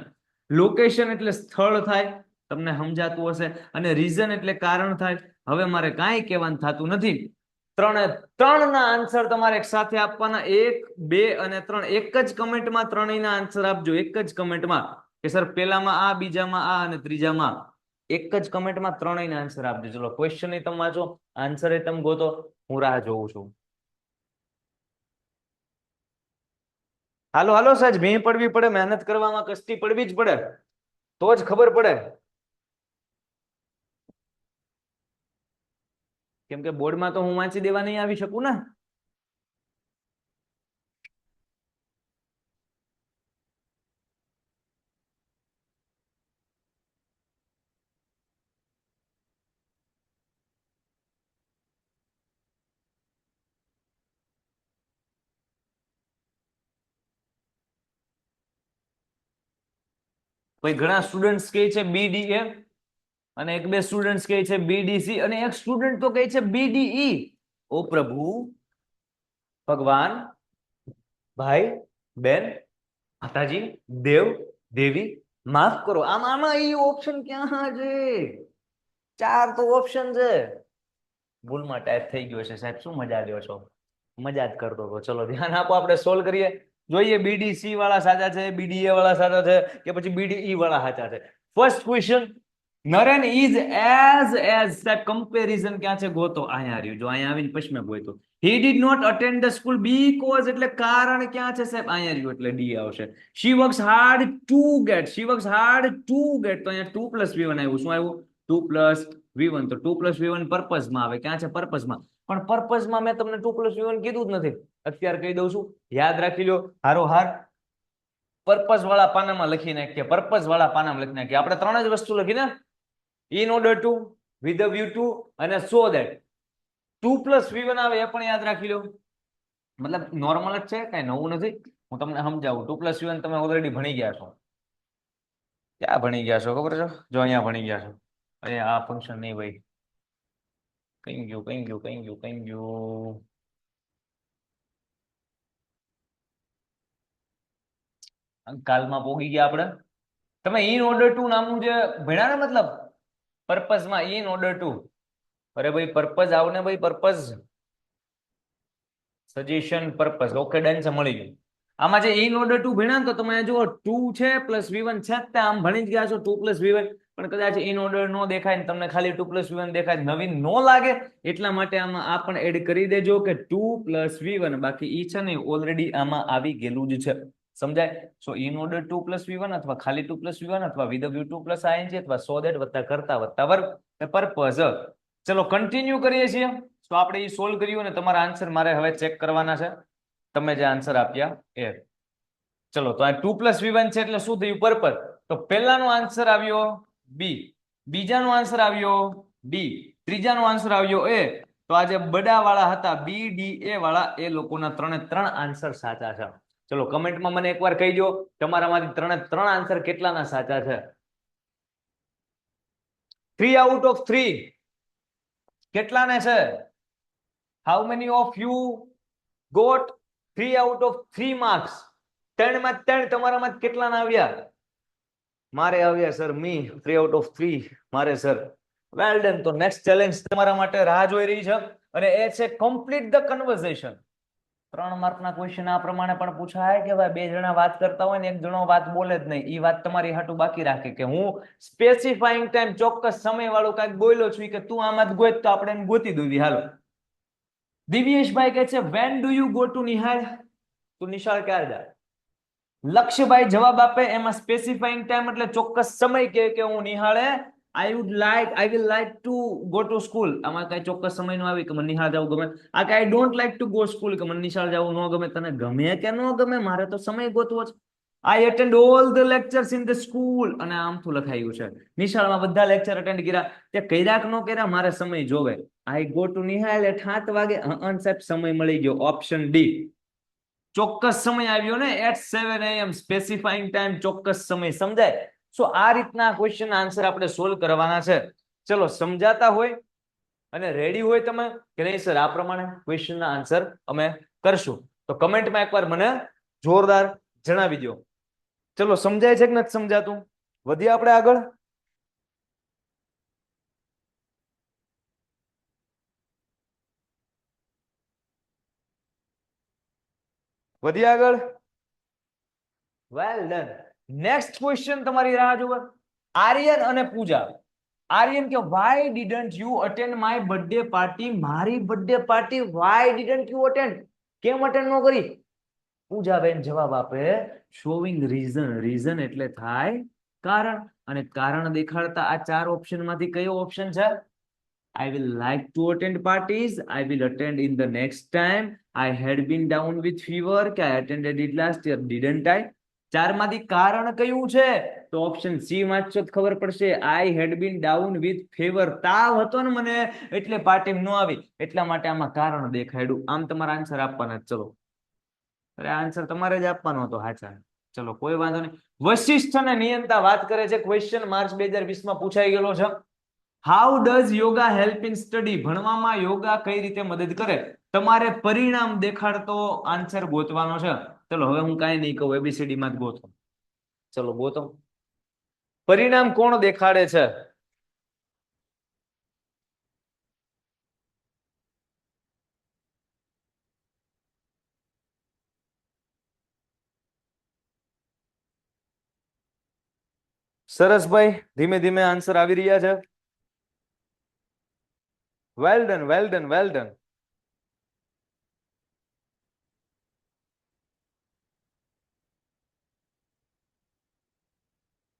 Speaker 1: લોકેશન એટલે સ્થળ થાય, તમને સમજાતું હશે. અને રીઝન એટલે કારણ થાય. હવે મારે કાંઈ કહેવાનું થતું નથી. 3 ના આન્સર તમારે એક સાથે આપવાના. 1, 2 અને 3. એક જ કમેન્ટમાં 3 ના આન્સર આપજો. એક જ કમેન્ટમાં કે સર પેલામાં આ, બીજામાં આ અને ત્રીજામાં. એક જ કમેન્ટમાં 3 ના આન્સર આપજો. ચલો ક્વેશ્ચન તમે વાંચો, આન્સર તમે ગોતો. હું રાહ જોઉં છું. હાલો હાલો સાહેબ, ભીં પડવી પડે, મહેનત કરવામાં કષ્ટી પડવી જ પડે, તો જ ખબર પડે. કેમ કે બોર્ડમાં તો હું વાંચી દેવા નહીં આવી શકું ને. ભાઈ ઘણા સ્ટુડન્ટ્સ કહે છે BDA અને એક બે સ્ટુડન્ટ્સ કહે છે BDC અને એક સ્ટુડન્ટ તો કહે છે BDE. ઓ પ્રભુ, ભગવાન, ભાઈ, બેન, માતાજી, દેવ, દેવી, માફ કરો, આમાં એ ઓપ્શન ક્યાં છે? 4 તો ઓપ્શન છે. ભૂલમાં ટાઈપ થઈ ગયો છે સાહેબ, શું મજા લ્યો છો? મજા જ કરતો હતો. ચલો ધ્યાન આપો, આપણે સોલ્વ કરીએ. જોઈએ BDC વાળા સાચા છે, BDA વાળા સાચા છે કે પછી BDE વાળા સાચા છે. First question, Naren is as સાહેબ કમ્પેરિઝન ક્યાં છે ગોતો. અહીંયા આવ્યું, જો અહીંયા આવીને પછી મેં ગોતો. He did not attend the school because એટલે કારણ ક્યાં છે સાહેબ? અહીંયા રહ્યું એટલે D આવશે. She works hard to get, she works hard to get, તો અહીંયા 2 + V1 આવ્યું. શું આવ્યું? 2 + V1. તો 2 + V1 પર્પઝ માં આવે. ક્યાં છે? પર્પઝ માં. પણ પર્પઝ માં મેં તમને 2 + V1 કીધું જ નથી. અત્યારે કહી દઉં છું, યાદ રાખી લો. હારો હાર પર્પઝ વાળા પાનામાં લખી નાખીએ, પર્પઝ વાળા પાનામાં લખી નાખીએ. આપણે 3 જ વસ્તુ લખીને, in order to, with a view to અને so that. 2 + V1 આવે એ પણ યાદ રાખી લો. મતલબ નોર્મલ જ છે, કઈ નવું નથી. હું તમને સમજાવું. 2 + V1 તમે ઓલરેડી ભણી ગયા છો. ક્યાં ભણી ગયા છો ખબર છે? જો અહીંયા ભણી ગયા છો. અહીંયા આ ફંક્શન નહીં ભાઈ, કઈ ગયું. કાલમાં પોગી ગયા આપણે. તમે in order to નામનું જે ભણ્યા ને, મતલબ પર્પઝ માં in order to. અરે ભાઈ પર્પઝ આવને ભાઈ, purpose, suggestion, purpose. Okay done છે, મળી ગયું. આમાં જે in order to ભણ્યા ને, તો તમે જુઓ 2 છે + V1 છે, આમ ભણી જ ગયા છો 2 + V1. પણ કદાચ in order નો દેખાય ને તમને ખાલી 2 + V1 દેખાય, નવીન નો લાગે, એટલા માટે આમાં આ પણ એડ કરી દેજો કે 2 + V1. બાકી ઈ છે ને ઓલરેડી આમાં આવી ગયેલું જ છે. સમજાય? સો in order 2 + V1 અથવા ખાલી 2 + V1 અથવા with a view 2 + ing અથવા so that વત્તા કરતા વત્તા વર્ગ પર્પઝ. ચલો કન્ટિન્યુ કરીએ છીએ. તો આપણે એ સોલ્વ કર્યું અને તમારા આન્સર મારે હવે ચેક કરવાના છે, તમે જે આન્સર આપ્યા એ. ચલો તો આ 2 + V1 છે એટલે શું થયું? પર્પઝ. તો પહેલાનો આન્સર આવ્યો B, બીજાનો આન્સર આવ્યો D, ત્રીજાનો આન્સર આવ્યો A. તો આ જે બડા વાળા હતા BDA વાળા, એ લોકોના 3 આન્સર સાચા છે. ચલો કમેન્ટમાં મને એકવાર કહી દો, તમારામાંથી 3 આન્સર કેટલાના સાચા છે? 3 out of 3 કેટલાને છે? How many of you got 3 out of 3 marks? 3 માં 3 તમારામાં કેટલાના આવ્યા? મારે આવ્યા સર મી 3 out of 3 મારે સર. Well done. તો નેક્સ્ટ ચેલેન્જ તમારા માટે રાહ જોઈ રહી છે અને એ છે કમ્પ્લીટ ધ કન્વર્ઝેશન. 3 માર્કના ક્વેશ્ચન આ પ્રમાણે પણ પૂછાય કે ભાઈ 2 જણા વાત કરતા હોય ને 1 જણો વાત બોલે જ નહીં. એ વાત તમારી હાટું બાકી રાખે કે હું સ્પેસિફાઈંગ ટાઈમ, ચોક્કસ સમય વાળું કાંઈક બોલ્યો છું કે તું આમાં જ ગોત, તો આપણે એને ગોતી દઈએ. હાલો. દિવ્યેશભાઈ કહે છે when do you go to નિહાળ? તું નિશાળ ક્યારે જાય? લક્ષ્યભાઈ જવાબ આપે, એમાં સ્પેસિફાઈંગ ટાઈમ એટલે ચોક્કસ સમય કે હું નિહાળે I will like to go to school. આમાં કઈ ચોક્કસ સમય નો આવી કે મને નિહાળ જવું ગમે. આ કે I don't like to go school કે મને નિશાળ જવું ન ગમે. તને ગમે કે ન ગમે, મારે તો સમય ગોતવો છે. I attend all the lectures in the school. અને આમથું લખાયું છે નિશાળમાં બધા લેક્ચર અટેન્ડ કર્યા. તે કર્યા કે ન કર્યા, મારે સમય જોવે. I go to નિહાળ at 7 વાગે. સાહેબ સમય મળી ગયો. Option D. ચોક્કસ સમય આવ્યો ને, at 7 AM, સ્પેસિફાઈંગ ટાઈમ, ચોક્કસ સમય. સમજાય? સો આ રીતના ક્વેશ્ચન આન્સર આપણે સોલ્વ કરવાના છે. ચલો સમજાતા હોય અને રેડી હોય તમે કે નહીં સર આ પ્રમાણે ક્વેશ્ચનના આન્સર અમે કરશું, તો કમેન્ટમાં એકવાર મને જોરદાર જણાવી દો. ચલો સમજાય છે કે નથી સમજાતું? વધીએ આપણે આગળ. વધીએ આગળ. Well done. નેક્સ્ટ ક્વેશ્ચન તમારી રાહ જોવે. આર્યન અને પૂજા. આર્યન કે why didn't you attend my birthday party? મારી birthday party why didn't you attend? કેમ અટેન્ડ ન કરી? પૂજાબેન જવાબ આપે showing reason. રીઝન એટલે થાય કારણ, અને કારણ દેખાડતા આ 4 ઓપ્શન માંથી કયો ઓપ્શન છે? I will like to attend parties. I will attend in the next time. I had been down with fever. કે I attended it last year. Didn't I? 4 માંથી કારણ કયું છે? તો ઓપ્શન સી વાંચશો તો ખબર પડશે. I had been down with fever. તાવ હતો ને મને, એટલે પાર્ટી ન આવી. એટલા માટે આમાં કારણ દેખાડ્યું. આમ તમારા આન્સર આપવાના. ચલો, અરે આન્સર તમારે જ આપવાનો હતો. હાચા. ચલો કોઈ વાંધો નહીં. વશિષ્ઠ અને નિયંતા વાત કરે છે. ક્વેશ્ચન માર્ચ 2020 માં પૂછાઈ ગયેલો છે. How does yoga help in study? ભણવામાં યોગા કઈ રીતે મદદ કરે? તમારે પરિણામ દેખાડતો આન્સર ગોતવાનો છે. ચલો હવે હું કાંઈ નહીં કહું, એબીસીડી માં જ ગોતો. ચલો ગોતો. પરિણામ કોણ દેખાડે છે? સરસભાઈ, ધીમે ધીમે આન્સર આવી રહ્યા છે. Well done, well done, well done.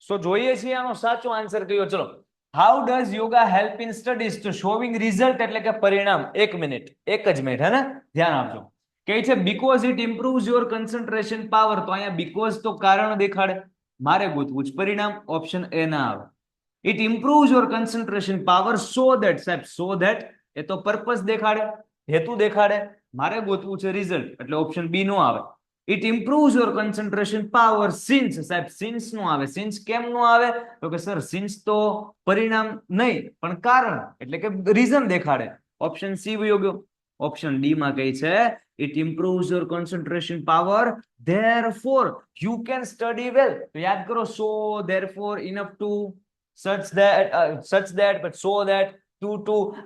Speaker 1: So જોઈએ છીએ આનો સાચો આન્સર કયો. ચલો, how does yoga help in studies? તો શોવિંગ રિઝલ્ટ એટલે કે પરિણામ. એક મિનિટ, એક જ મિનિટ, હે ને, ધ્યાન આપજો. કે છે because it improves your concentration power. તો અહીંયા બીકોઝ તો કારણ દેખાડે, મારે ગોતવું જ પરિણામ. ઓપ્શન એ ના આવે. It improves your concentration power so that. સાહેબ સો ધેટ એ તો પર્પસ દેખાડે, હેતુ દેખાડે. મારે ગોતવું છે રિઝલ્ટ, એટલે ઓપ્શન બી નો આવે. It improves your concentration power since. સાહેબ સિન્સ નો આવે. સિન્સ કેમ નો આવે? તો કે સર સિન્સ તો પરિણામ નહીં પણ કારણ, એટલે કે રીઝન દેખાડે. ઓપ્શન સી વયો ગયો. ઓપ્શન ડી માં કઈ છે? It improves your concentration power therefore you can study well. તો યાદ કરો, so therefore enough to such that but so that to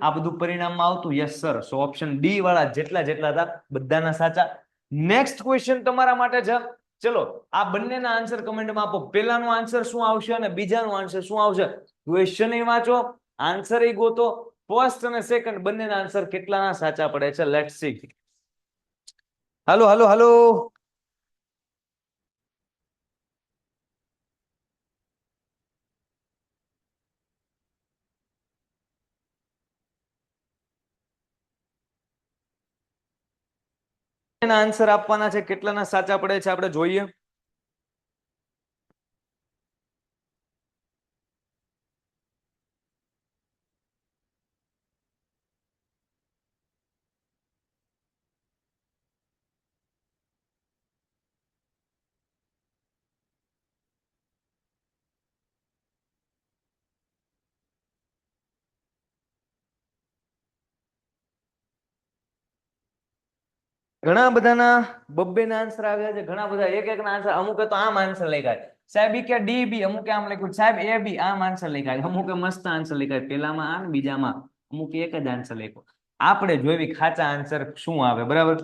Speaker 1: આ બધું પરિણામમાં આવતું. Yes sir. So option D વાળા જેટલા હતા બધાના સાચા. નેક્સ્ટ ક્વેશ્ચન તમારા માટે છે. ચલો આ બંનેના આન્સર કમેન્ટમાં આપો. પહેલાનો આન્સર શું આવશે અને બીજાનો આન્સર શું આવશે? ક્વેશ્ચન એ વાંચો, આન્સર એ ગોતો. ફર્સ્ટ અને સેકન્ડ બંનેના આન્સર કેટલાના સાચા પડે છે. Let's see. Hello hello hello. Answer આપવાના છે, કેટલાના સાચા પડે છે આપણે જોઈએ. ઘણા બધાના બબ્બે ના આન્સર આવ્યા છે. ઘણા બધા એક એક ના આન્સર. અમુકે તો આમ આન્સર લખ્યા છે સાહેબ, ઈ કે ડી બી. અમુકે આમ લખ્યું સાહેબ એ બી. આમ આન્સર લખ્યા છે. અમુકે મસ્ત આન્સર લખ્યા. પેલામાં આ ને બીજામાં અમુક એક જ આન્સર લખ્યો. આપણે જોઈવી ખાચા આન્સર શું આવે. બરાબર.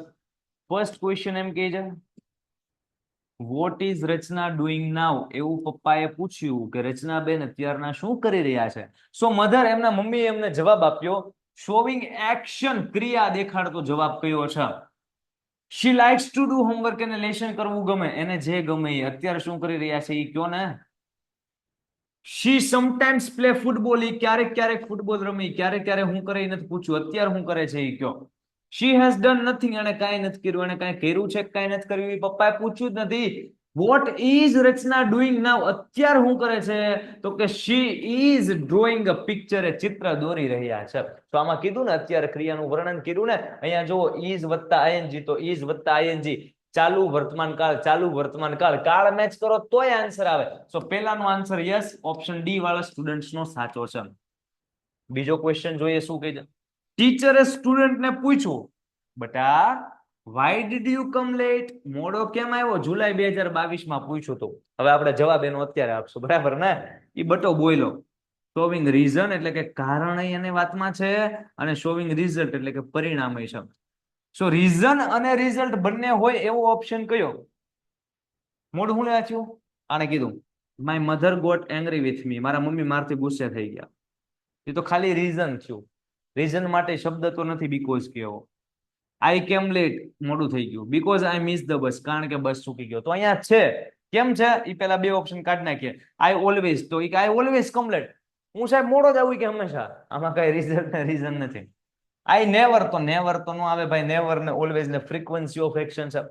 Speaker 1: ફર્સ્ટ ક્વેશ્ચન એમ કહે છે, વોટ ઇઝ રચના ડુઈંગ નાઉ? એવું પપ્પાએ પૂછ્યું કે રચનાબેન અત્યારના શું કરી રહ્યા છે? સો મધર, એમના મમ્મીએ એમને જવાબ આપ્યો શોવિંગ એક્શન, ક્રિયા દેખાડતો જવાબ કયો છે? She likes to do homework. એને લેશન કરવું ગમે, એને જે ગમે એ. અત્યારે શું કરી રહ્યા છે એ કયો ને. શી સમટાઈમ્સ પ્લે ફૂટબોલ. એ ક્યારેક ક્યારેક ફૂટબોલ રમી. ક્યારેક ક્યારેક હું કરે એ નથી પૂછ્યું, અત્યારે હું કરે છે એ કયો. She has done nothing. એને કાંઈ નથી કર્યું. એને કાંઈ કર્યું છે કાંઈ નથી કર્યું એ પપ્પાએ પૂછ્યું જ નથી. What is Rachna doing now? અત્યારે શું કરે છે? તો કે she is drawing a picture. એ ચિત્ર દોરી રહ્યા છે. તો આમાં કીધું ને અત્યારે ક્રિયાનું વર્ણન કર્યું ને. અહીંયા જો ઇઝ વત્તા આઈએનજી, તો ઇઝ વત્તા આઈએનજી ચાલુ વર્તમાન કાળ, ચાલુ વર્તમાન કાળ, કાળ મેચ કરો તોય આન્સર આવે. સો પહેલાનો આન્સર યસ, ઓપ્શન ડી વાળા સ્ટુડન્ટ્સ નો સાચો છે. બીજો ક્વેશ્ચન જોઈએ શું કહે છે. ટીચરે સ્ટુડન્ટને પૂછ્યું, બટા why did you come late? મોડો કેમ આવ્યો? જુલાઈ 2022 માં પૂછ્યું હતું. હવે આપણે જવાબ એનો અત્યારે આપશું. બરાબર ને? એ બટો બોયલો. શોવિંગ રીઝન એટલે કે કારણ એની વાતમાં છે, અને શોવિંગ રિઝલ્ટ એટલે કે પરિણામ છે. સો રીઝન અને રિઝલ્ટ બંને હોય એવો ઓપ્શન કયો? મોઢું હું થયું? આને કીધું my mother got angry with me. મારા મમ્મી મારથી ગુસ્સે થઈ ગયા. એ તો ખાલી રીઝન થયું. રીઝન માટે શબ્દ તો નથી બીકોઝ કેવો. આઈ કેમ લેટ, મોડું થઈ ગયું. બીકોઝ આઈ મિસ ધ બસ, કારણ કે બસ ચૂકી ગયો. તો અહીંયા છે કેમ છે એ પેલા બે ઓપ્શન કાઢી નાખીએ. આઈ ઓલવેઝ, તો આઈ ઓલવેઝ કમ લેટ. હું સાહેબ મોડો જ આવું કે હંમેશા. આમાં કઈ રીઝન નથી. આઈ નેવર, તો નેવર તો નો આવે ભાઈ. નેવર ને ઓલવેઝ ને ફ્રીક્વન્સી ઓફ એક્શન છે.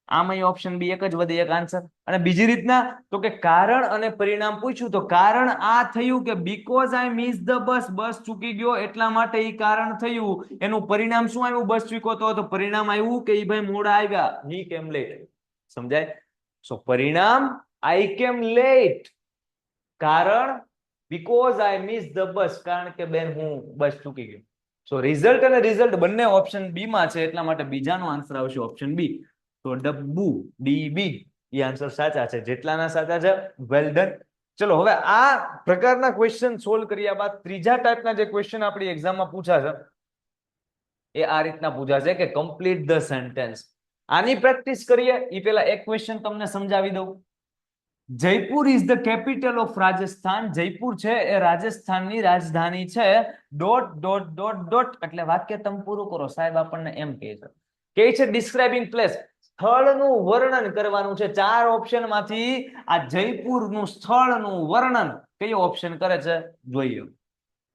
Speaker 1: આમાં ઓપ્શન બી એક જ વધે એક આન્સર. અને બીજી રીતના તો કે કારણ અને પરિણામ પૂછ્યું, તો કારણ આ થયું કે because I miss the bus, bus ચૂકી ગયો એટલા માટે એ કારણ થયું. એનું પરિણામ શું આવ્યું? બસ ચૂક્યો તો પરિણામ આવ્યું કે એ ભાઈ મોડા આવ્યા. હી કેમ લેટ. સમજાય? સો પરિણામ આઈ કેમ લેટ, કારણ બીકોઝ આઈ મિસ ધ બસ, કારણ કે બેન હું બસ ચૂકી ગયો. સો રિઝલ્ટ અને રિઝલ્ટ બંને ઓપ્શન બી માં છે, એટલા માટે બીજાનો આન્સર આવશે ઓપ્શન બી. તો ડબ્બુ ડી બી એ આન્સર સાચા છે. જેટલાના સાચા છે વેલ ડન. ચલો હવે આ પ્રકારના ક્વેશ્ચન સોલ્વ કર્યા બાદ ત્રીજા ટાઈપના જે ક્વેશ્ચન આપણી એક્ઝામમાં પૂછાશે એ આ રીતના પૂછાશે કે કમ્પ્લીટ ધ સેન્ટેન્સ. આની પ્રેક્ટિસ કરીએ એ પહેલા એક ક્વેશ્ચન તમને સમજાવી દઉં. Jaipur is the capital of Rajasthan. Jaipur છે એ રાજસ્થાનની રાજધાની છે. ડોટ ડોટ ડોટ ડોટ એટલે વાક્ય તમે પૂરું કરો. સાહેબ આપણને એમ કહે છે ડિસ્ક્રાઇબિંગ પ્લેસ, સ્થળનું વર્ણન કરવાનું છે. ચાર ઓપ્શન માંથી આ જયપુરનું સ્થળનું વર્ણન કયો ઓપ્શન કરે છે જોઈએ.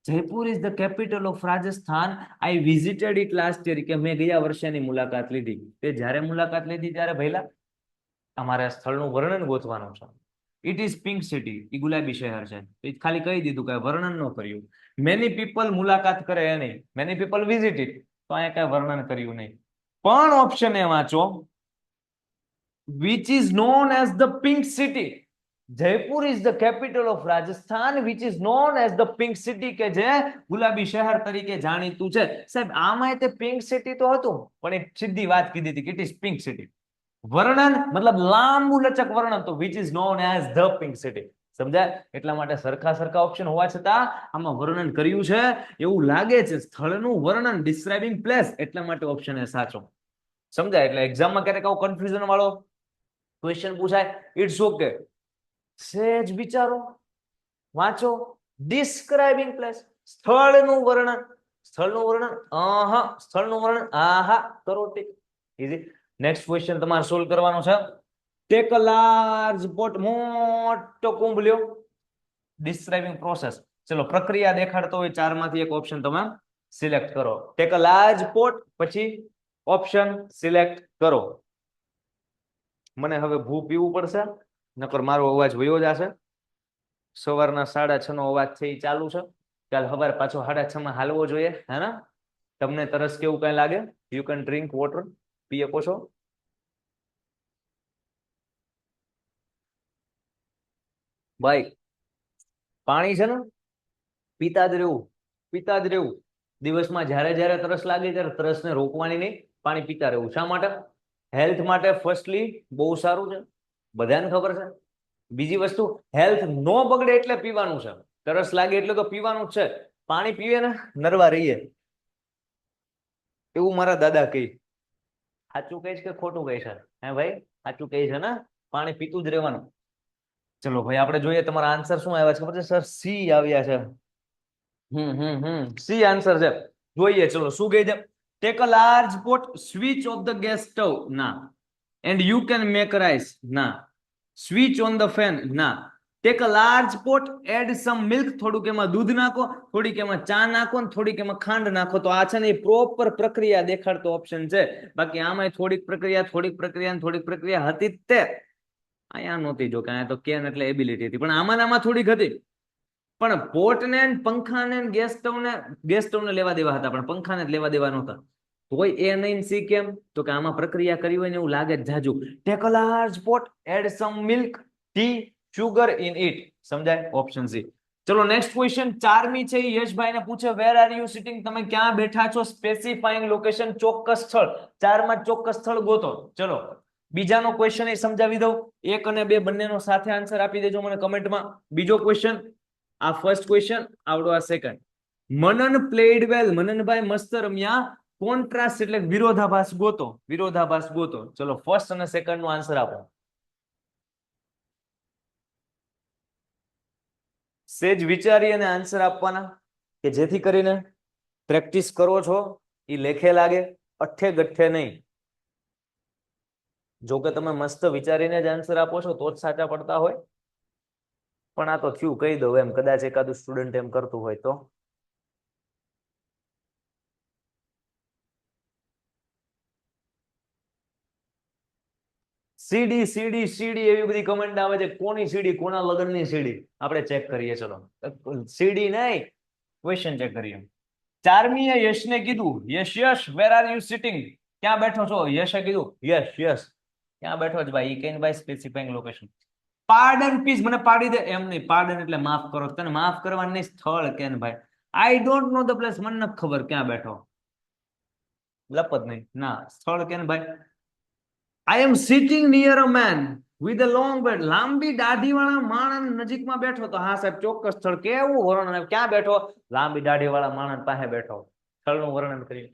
Speaker 1: Jaipur is the capital of Rajasthan. I visited it last year, કે મેં ગયા વર્ષેની મુલાકાત લીધી. તે જ્યારે મુલાકાત લીધી ત્યારે ભઈલા અમારે સ્થળનું વર્ણન ગોતવાનું છે. ઇટ ઇઝ પિંક સિટી, એ ગુલાબી શહેર છે. એ ખાલી કહી દીધું કે વર્ણન ન કર્યું. મેની પીપલ મુલાકાત કરે એ નહીં, મેની પીપલ વિઝિટ ઇટ, તો અહીંયા કઈ વર્ણન કર્યું નહીં. પણ ઓપ્શન એ વાંચો which is known as the pink city. Jaipur is the capital of Rajasthan which is known as the pink city, કે જે ગુલાબી શહેર તરીકે જાણીતું છે. સાહેબ આમાં તે પિંક સિટી તો હતું, પણ એ સીધી વાત કીધી હતી કે ઇટ ઇઝ પિંક સિટી. વર્ણન મતલબ લાંબુ લચક વર્ણન, તો which is known as the pink city. સમજાય? એટલા માટે સરખા ઓપ્શન હોવા છતાં આમાં વર્ણન કર્યું છે એવું લાગે છે. સ્થળનું વર્ણન, ડિસ્ક્રાઇબિંગ પ્લેસ, એટલા માટે ઓપ્શન એ સાચો. સમજાય? એટલે એક્ઝામમાં ક્યારેક આવો કન્ફ્યુઝન વાળો ક્વેશ્ચન પૂછાય, ઇટ્સ ઓકે, સહેજ વિચારો, વાંચો. ડિસ્ક્રાઇબિંગ પ્લેસ, સ્થળનું વર્ણન, સ્થળનું વર્ણન આહા કરો ટીક. ઈઝી. નેક્સ્ટ ક્વેશ્ચન તમારે સોલ્વ કરવાનો છે. ટેક અ લાર્જ પોટ, મોટો કુંભ લ્યો. ડિસ્ક્રાઇબિંગ પ્રોસેસ, ચલો પ્રક્રિયા દેખાડતો હોય ચારમાંથી એક ઓપ્શન તમે સિલેક્ટ કરો. ટેક અ લાર્જ પોટ, પછી ઓપ્શન સિલેક્ટ કરો. મને હવે ભૂ પીવું પડશે, નકર મારો અવાજ વયો જશે. સવારના 6:30 નો અવાજ છે એ ચાલુ છે. કાલ સવારે પાછો 6:30 માં હાલવો જોઈએ, હે ને? તમને તરસ કેવું કઈ લાગે? યુ કેન ડ્રિંક વોટર, પી શકો છો. ભાઈ પાણી છે ને પીતા જ રહેવું, પીતા જ રહેવું. દિવસમાં જ્યારે જ્યારે તરસ લાગે ત્યારે તરસને રોકવાની નહીં, પાણી પીતા રહેવું. શા માટે? હેલ્થ માટે ફર્સ્ટલી બહુ સારું છે, બધાને ખબર છે. બીજી વસ્તુ, હેલ્થ નો બગડે એટલે પીવાનું છે. તરસ લાગે એટલે તો પીવાનું જ છે. પાણી પીવે ને નરવા રહીએ, એવું મારા દાદા કહે. સાચું કહીશ કે ખોટું કહીશ? હે ભાઈ, સાચું કહે છે ને? પાણી પીતું જ રહેવાનું. ચલો ભાઈ આપણે જોઈએ તમારા આન્સર શું આવ્યા છે. ખબર છે સર? સી આવ્યા છે. સી આન્સર છે. જોઈએ ચલો શું કહે છે. Take a large pot, switch off the gas stove, ના. And you can make rice, ના. સ્વિચ ઓન ધ ફેન, ના. Take a large pot, add some milk, થોડુંક એમાં દૂધ નાખો, થોડીક એમાં ચા નાખો, થોડીક એમાં ખાંડ નાખો. તો આ છે ને એ પ્રોપર પ્રક્રિયા દેખાડતો ઓપ્શન છે. બાકી આમાં થોડીક પ્રક્રિયા થોડીક પ્રક્રિયા હતી જ તે. અહીંયા નહોતી, જો કે અહીંયા તો કેન એટલે એબિલિટી હતી, પણ આમાં થોડીક હતી. પણ પોટને પંખાને ગેસ સ્ટવને લેવા દેવા હતા, પણ પંખાને જ લેવા દેવા નહોતા. તોય એ નહીં સી કેમ? તો કે આમાં પ્રક્રિયા કરી હોય ને એવું લાગે જ જાજુ. Take a large pot, add some milk, tea, sugar in it. સમજાય? Option C. ચલો નેક્સ્ટ ક્વેશ્ચન 4મી છે. યશભાઈ ને પૂછે વેર આર યુ સિટિંગ, તમે ક્યાં બેઠા છો? સ્પેસિફાઈંગ લોકેશન, ચોક્કસ સ્થળ. 4માં ચોક્કસ સ્થળ ગોતો. ચલો બીજાનો ક્વેશ્ચન એ સમજાવી દઉં. 1 અને 2 બંનેનો સાથે આન્સર આપી દેજો મને કમેન્ટમાં. બીજો ક્વેશ્ચન, આ ફર્સ્ટ ક્વેશ્ચન, આવડો આ સેકન્ડ. મનન પ્લેડ વેલ, મનનભાઈ મસ્ત રમ્યા. કોન્ટ્રાસ્ટ એટલે વિરોધાભાસ ગોતો, વિરોધાભાસ ગોતો. ચલો ફર્સ્ટ અને સેકન્ડ નો આન્સર આપો. સેજ વિચારી અને આન્સર આપવાના, કે જેથી કરીને પ્રેક્ટિસ કરો છો એ લેખે લાગે, અઠ્ઠે ગઠ્ઠે નહીં. જો કે તમે મસ્ત વિચારીને જ આન્સર આપો છો તો જ સાચા પડતા હોય. પણ આ તો થયું, કહી દઉં એમ, કદાચ એકાદું સ્ટુડન્ટ એમ કરતું હોય તો. સીડી સીડી સીડી એવી બધી કમેન્ટ આવે છે. કોની સીડી? કોના લગ્નની સીડી? આપણે ચેક કરીએ. ચલો સીડી નહીં, ક્વેશ્ચન ચેક કરીએ. 4મીએ યશને કીધું, યશ યશ વેર આર યુ સિટિંગ, ક્યાં બેઠો છો? યશે કીધું યશ યશ. ક્યાં બેઠો છે ભાઈ? કેન ભાઈ સ્પેસિફાઈંગ લોકેશન. પાર્ડન પ્લીઝ, મને પાડી દે એમ નહીં. પાર્ડન એટલે માફ કરો. તને માફ કરવાનું નહીં, સ્થળ કેન ભાઈ. I don't know the place, મને નથી ખબર ક્યાં બેઠો. લપત નહીં ના, સ્થળ કેન ભાઈ. I am sitting near a man with a long beard. લાંબી દાઢી વાળા માણસ નજીકમાં બેઠો. તો હા સાહેબ, ચોક્કસ સ્થળ. કેવું વર્ણન? ક્યાં બેઠો? લાંબી દાઢી વાળા માણસ પાસે બેઠો. સ્થળનું વર્ણન કરી.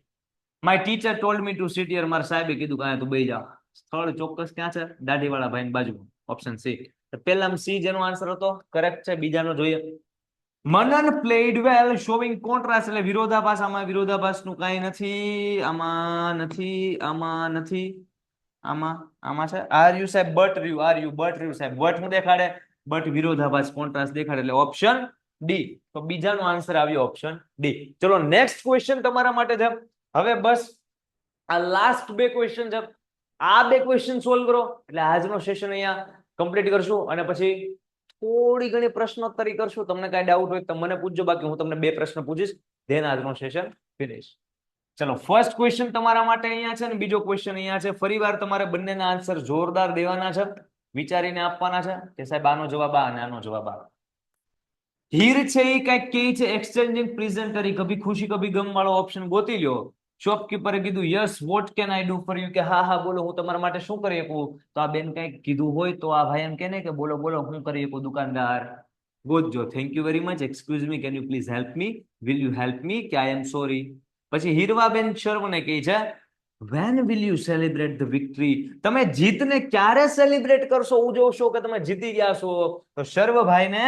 Speaker 1: My teacher told me to sit here. મારા સાહેબે કીધું કે તું બેસી જા. સ્થળ ચોક્કસ ક્યાં છે? દાઢી વાળા ભાઈની બાજુમાં. Option C. પેલામાં સી જેનો આન્સર હતો કરેક્ટ છે. બીજાનો જોઈએ. મનન પ્લેડ વેલ શોવિંગ કોન્ટ્રાસ્ટ એટલે વિરોધાભાસ. આમાં વિરોધાભાસ નું કઈ નથી. આમાં નથી, આમાં નથી, આમાં છે. આર યુ સાહેબ બટ રહ્યું. આર યુ બટ રહ્યું સાહેબ. બટ હું દેખાડે? બટ વિરોધાભાસ કોન્ટ્રાસ્ટ દેખાડે એટલે ઓપ્શન ડી. તો બીજાનો આન્સર આવ્યો ઓપ્શન ડી. ચલો નેક્સ્ટ ક્વેશ્ચન તમારા માટે છે. હવે બસ આ લાસ્ટ બે ક્વેશ્ચન છે. આ બે ક્વેશ્ચન સોલ્વ કરો એટલે આજનો સેશન અહીંયા કમ્પ્લીટ કરશું. અને પછી થોડી ઘણી પ્રશ્નોત્તરી કરશું. તમને કઈ ડાઉટ હોય તો મને પૂછજો, બાકી હું તમને બે પ્રશ્ન પૂછીશ. ધેન આજનો સેશન ફિનિશ. ચલો ફર્સ્ટ ક્વેશ્ચન તમારા માટે અહીંયા છે ને બીજો ક્વેશ્ચન અહીંયા છે. ફરીવાર તમારે બંનેના આન્સર જોરદાર દેવાના છે, વિચારીને આપવાના છે કે સાહેબ આનો જવાબ આ અને આનો જવાબ આ. હીર છે એ કઈક કે છે એક્સચેન્જિંગ પ્રેઝન્ટરી કભી ખુશી કભી ગમ વાળો ઓપ્શન ગોતી લ્યો. શોપકીપરે કીધું yes what can I do for you, કે હા હા બોલો હું તમારા માટે શું કરી શકું. તો આ બેન કઈક કીધું હોય તો આ ભાઈ એમ કે ને કે બોલો બોલો હું કરી શકું દુકાનદાર. ગોતજો. Thank you very much. Excuse me, can you please help me, will you help me, કે આઈ એમ સોરી. પછી હીરવાબેન શર્મને કહે છે when will you celebrate the victory. તમે જીતને ક્યારે સેલિબ્રેટ કરશો, ઉજવશો કે તમે જીતી ગયા છો. તો શર્વભાઈને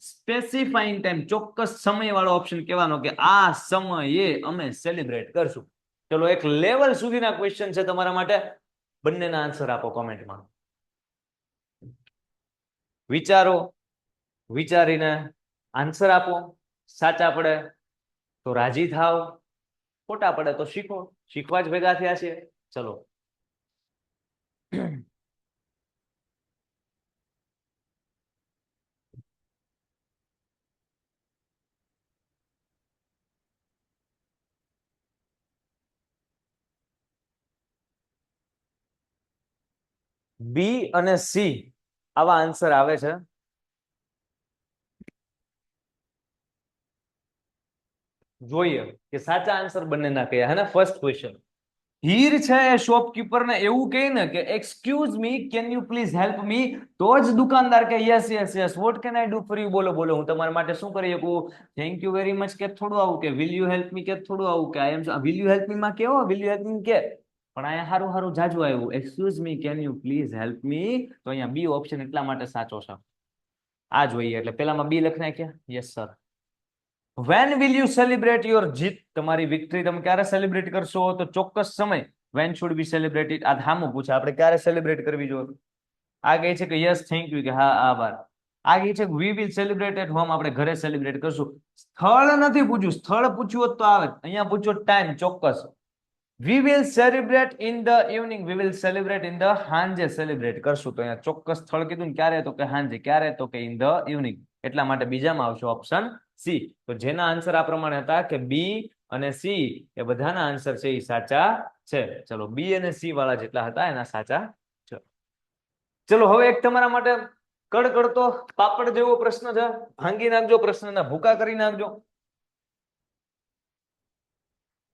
Speaker 1: સ્પેસિફાઈંગ ટાઈમ ચોક્કસ સમય વાળો ઓપ્શન કહેવાનો કે આ સમયે અમે સેલિબ્રેટ કરશું. ચલો એક લેવલ સુધીના ક્વેશ્ચન છે તમારા માટે. બંનેના આન્સર આપો કોમેન્ટમાં. વિચારો, વિચારીને આન્સર આપો. સાચા પડે તો રાજી થાવ, ખોટા પડે તો શીખો. શીખવા જ ભેગા થયા છે. ચલો બી અને સી આવા આન્સર આવે છે. જોઈએ કે સાચા આન્સર બંનેના કયા. હે ને ફર્સ્ટ ક્વેશ્ચન. હીર છે એ શોપકીપરને એવું કહે ને કે excuse me can you please help મી, તો જ દુકાનદાર કે yes yes yes what can I do for you, બોલો બોલો હું તમારા માટે શું કરી શકું. થેન્ક યુ વેરી મચ કે થોડું આવું, કે વિલ યુ હેલ્પ મી કે થોડું આવું, કે I M will you help મી માં કેવો વિલ યુ હેલ્પ મી કે. પણ અહીંયા હારું હારું જાજુ આવ્યું excuse me can you please help મી. તો અહીંયા બી ઓપ્શન એટલા માટે સાચો છે. આ જોઈએ એટલે પેલામાં બી લખી નાખ્યા. Yes sir. Van will you celebrate your જીત, તમારી વિક્ટરી તમે ક્યારે સેલિબ્રેટ કરશો. તો ચોક્કસ સમય. When should be celebrated. આ હામું પૂછે આપણે ક્યારે સેલિબ્રેટ કરવી જોઈએ. આ કહે છે કે યસ થેન્ક યુ, કે હા આભાર. આ કહે છે કે we will celebrate at home, આપણે ઘરે સેલિબ્રેટ કરશું. સ્થળ નથી પૂછ્યું. સ્થળ પૂછ્યું હોત તો આવે. અહીંયા પૂછ્યો ટાઈમ ચોક્કસ. We will celebrate in the evening, we will celebrate in the હાંજે સેલિબ્રેટ કરશું. તો અહીંયા ચોક્કસ સ્થળ કીધું ને ક્યારે, તો કે હાંજે. ક્યારે, તો કે ઇન ધ ઇવનિંગ. એટલા માટે બીજામાં આવશે ઓપ્શન સી. તો જેના આન્સર આ પ્રમાણે હતા કે બી અને સી એ બધાના આન્સર છે એ સાચા છે. ચલો બી અને સી વાળા જેટલા હતા એના સાચા છે. ચલો હવે એક તમારા માટે કડકડતો પાપડ જેવો પ્રશ્ન છે. ભાંગી નાખજો પ્રશ્નના ભૂકા કરી નાખજો.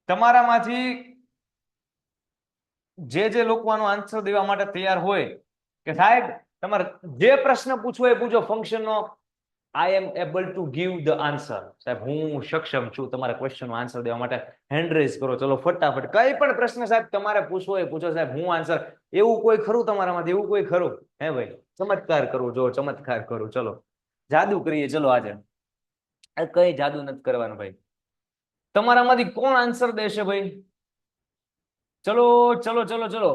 Speaker 1: તમારામાંથી જે લોકો આનો આન્સર દેવા માટે તૈયાર હોય કે સાહેબ તમારે જે પ્રશ્ન પૂછવો એ પૂછો ફંક્શન નો, I am able to give the answer. સાહેબ હું સક્ષમ છું તમારા ક્વેશ્ચન નો આન્સર દેવા માટે. હેન્ડ રેઝ કરો. ચલો ફટાફટ કઈ પણ પ્રશ્ન સાહેબ તમારે પૂછવો એ પૂછો. સાહેબ હું આન્સર. એવું કોઈ ખરું તમારામાંથી? એવું કોઈ ખરું? હે ભાઈ ચમત્કાર કરવું. જો ચમત્કાર કરું. ચલો જાદુ કરીએ. ચલો આજે કઈ જાદુ નથી કરવાનું ભાઈ. તમારામાંથી કોણ આન્સર દેશે ભાઈ? ચલો ચલો ચલો ચલો.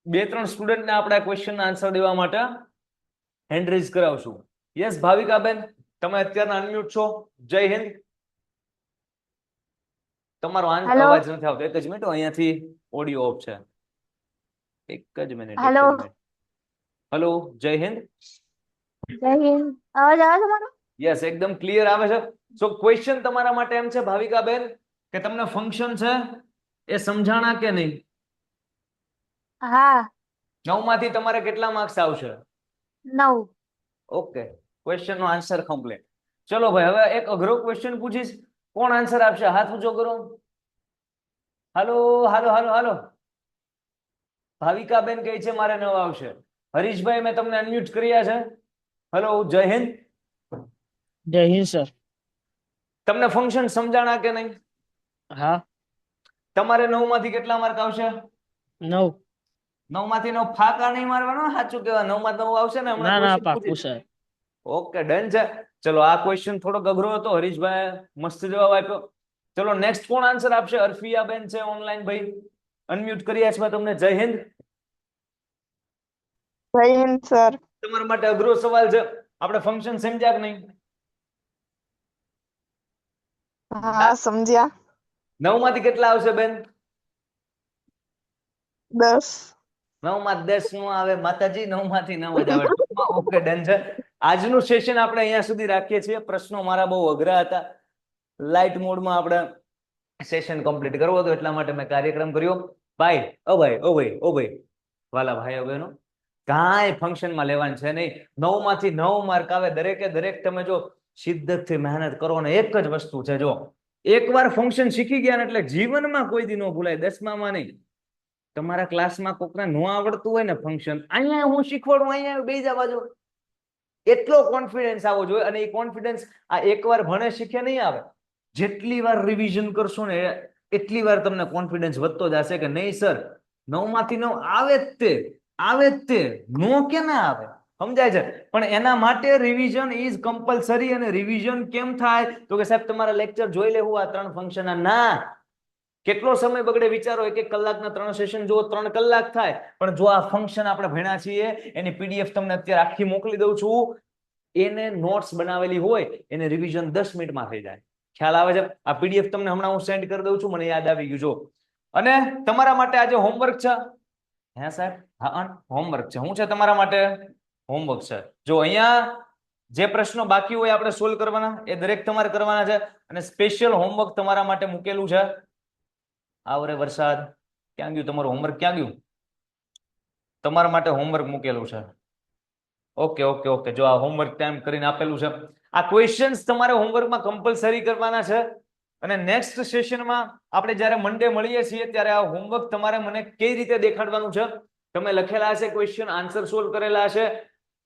Speaker 1: બે ત્રણ સ્ટુડન્ટને આપણે ક્વેશ્ચન આન્સર દેવા માટે હેન્ડ રેઝ કરાવશું. યસ ભાવિકાબેન તમે અત્યારના અનમ્યુટ છો. જય હિન્દ. તમારો અવાજ નથી આવતો. એક જ મિનિટ અહીંયાથી ઓડિયો ઓફ છે. એક જ મિનિટ. હેલો જય હિન્દ.
Speaker 2: જય હિન્દ. અવાજ આવે છે મારો?
Speaker 1: યસ એકદમ ક્લિયર આવે છે. સો ક્વેશ્ચન તમારા માટે એમ છે ભાવિકાબેન કે તમને ફંક્શન છે એ સમજાણા કે નહીં?
Speaker 2: હા.
Speaker 1: 9 માંથી તમારે કેટલા માર્ક્સ આવશે?
Speaker 2: 9.
Speaker 1: ઓકે, ક્વેશ્ચન નો આન્સર કમ્પ્લીટ. ચલો ભાઈ, હવે એક અઘરો ક્વેશ્ચન પૂછીશ, કોણ આન્સર આપશે? હાથ ઊંચો કરો. હાલો હાલો હાલો હાલો. ભાવિકાબેન કહે છે મારે 9 આવશે. હરીશભાઈ, મેં તમને અનમ્યુટ કર્યા છે. હેલો, જય હિન્દ.
Speaker 3: જય હિન્દ સર.
Speaker 1: તમને ફંક્શન સમજાણા કે નહીં?
Speaker 3: હા.
Speaker 1: તમારે 9 માંથી કેટલા માર્ક આવશે?
Speaker 3: 9.
Speaker 1: 9 માંથી 9 ફાકા નહીં મારવાનો, સાચું કહેવા. 9 માં 9 આવશે ને
Speaker 3: ના
Speaker 1: હમણાં
Speaker 3: ના
Speaker 1: question
Speaker 3: પાક્કું
Speaker 1: પૂછીશ.
Speaker 3: સર.
Speaker 1: ઓકે, ડન છે. ચલો, આ ક્વેશ્ચન થોડોક અઘરો હતો. હરીશભાઈ મસ્ત જવાબ આપ્યો. ચલો, નેક્સ્ટ કોણ આન્સર આપશે? અર્ફિયાબેન છે ઓનલાઈન, ભાઈ અનમ્યુટ કર્યા છે તમને. જય હિન્દ.
Speaker 4: જય હિન્દ સર.
Speaker 1: તમારા માટે અઘરો સવાલ છે. આપણે ફંક્શન સમજ્યા કે નહીં?
Speaker 4: હા સમજ્યા.
Speaker 1: 9 માંથી કેટલા આવશે બેન?
Speaker 4: 10.
Speaker 1: 9 માં 10 નો આવે માતાજી, 9 માંથી 9 જ આવે. ઓકે, ડન છે. આજનું સેશન આપણે અહીંયા સુધી રાખીએ છીએ. પ્રશ્નો મારા બહુ અઘરા હતા. લાઇટ મોડમાં આપણે સેશન કમ્પ્લીટ કરવો હતો, એટલા માટે મેં કાર્યક્રમ કર્યો. ભાઈ ઓ ભાઈ ઓ ભાઈ ઓ ભાઈ, વાલા ભાઈ બહેનો, કાંઈ ફંક્શનમાં લેવાનું છે નહીં. 9 માંથી 9 માર્ક આવે. દરેકે દરેક તમે જો શિદ્દતથી મહેનત કરો ને, એક જ વસ્તુ છે, જો એકવાર ફંક્શન શીખી ગયા ને એટલે જીવનમાં કોઈ દી ન ભૂલાય. 10માં નહીં. તમારા ક્લાસમાં કોકને ન આવડતું હોય ને ફંક્શન, અહીંયા હું શીખવાડું, અહીંયા બે જવા જો. એટલો કોન્ફિડન્સ આવવો જોઈએ. અને એ કોન્ફિડન્સ આ એકવાર ભણે શીખે નહીં આવે. જેટલી વાર રિવિઝન કરશો ને એટલી વાર તમને કોન્ફિડન્સ વધતો જશે કે નહીં સર 9 માંથી 9 આવે જ તે, આવે જ તે, નો કે ના આવે. સમજાય છે? પણ એના માટે રિવિઝન ઇઝ કમ્પલસરી. અને રિવિઝન કેમ થાય? તો કે સાહેબ તમારા લેક્ચર જોઈ લેવું આ 3 ફંક્શન. ના, કેટલો સમય બગડે વિચારો. 1 કલાકના 3 સેશન જુઓ, 3 કલાક થાય. પણ જો આ ફંક્શન આપણે ભણ્યા છીએ એની પીડીએફ તમને અત્યારે આખી મોકલી દઉં છું. એને નોટ્સ બનાવેલી હોય, એને રિવિઝન 10 મિનિટમાં થઈ જાય. ખ્યાલ આવે છે? આ પીડીએફ તમને હમણાં હું સેન્ડ કરી દઉં છું, મને યાદ આવી ગયું. જો, અને તમારા માટે આજે હોમવર્ક છે. હે સાહેબ? હા, હોમવર્ક છે. શું છે તમારા માટે? હોમવર્ક છે. જો અહીંયા જે પ્રશ્નો બાકી હોય આપણે સોલ્વ કરવાના, એ દરેક તમારે કરવાના છે. અને સ્પેશિયલ હોમવર્ક તમારા માટે મૂકેલું છે. આવરે વરસાદ, ક્યાં ગયું તમારું હોમવર્ક? ક્યાં ગયું? તમારા માટે હોમવર્ક મૂકેલું છે. ઓકે ઓકે ઓકે, જો આ હોમવર્ક ટાઈમ કરીને આપેલું છે. આ ક્વેશ્ચન્સ તમારે હોમવર્કમાં કમ્પલસરી કરવાના છે. અને નેક્સ્ટ સેશનમાં આપણે જ્યારે મંડે મળીએ છીએ ત્યારે આ હોમવર્ક તમારે મને કઈ રીતે દેખાડવાનું છે. તમે લખેલા હશે ક્વેશ્ચન, આન્સર સોલ્વ કરેલા હશે,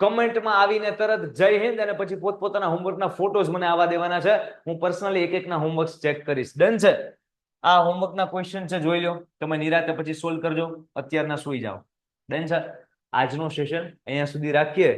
Speaker 1: કમેન્ટમાં આવીને તરત જય હિન્દ અને પછી પોતપોતાના હોમવર્કના ફોટોઝ મને આવવા દેવાના છે. હું પર્સનલી એક એકના હોમવર્ક ચેક કરીશ. ડન છે? આ હોમવર્કના ક્વેશ્ચન છે, જોઈ લો. તમે નિરાતે પછી સોલ્વ કરજો. અત્યારના સુઈ જાઓ. ડન છે? આજનું સેશન અહીંયા સુધી રાખીએ.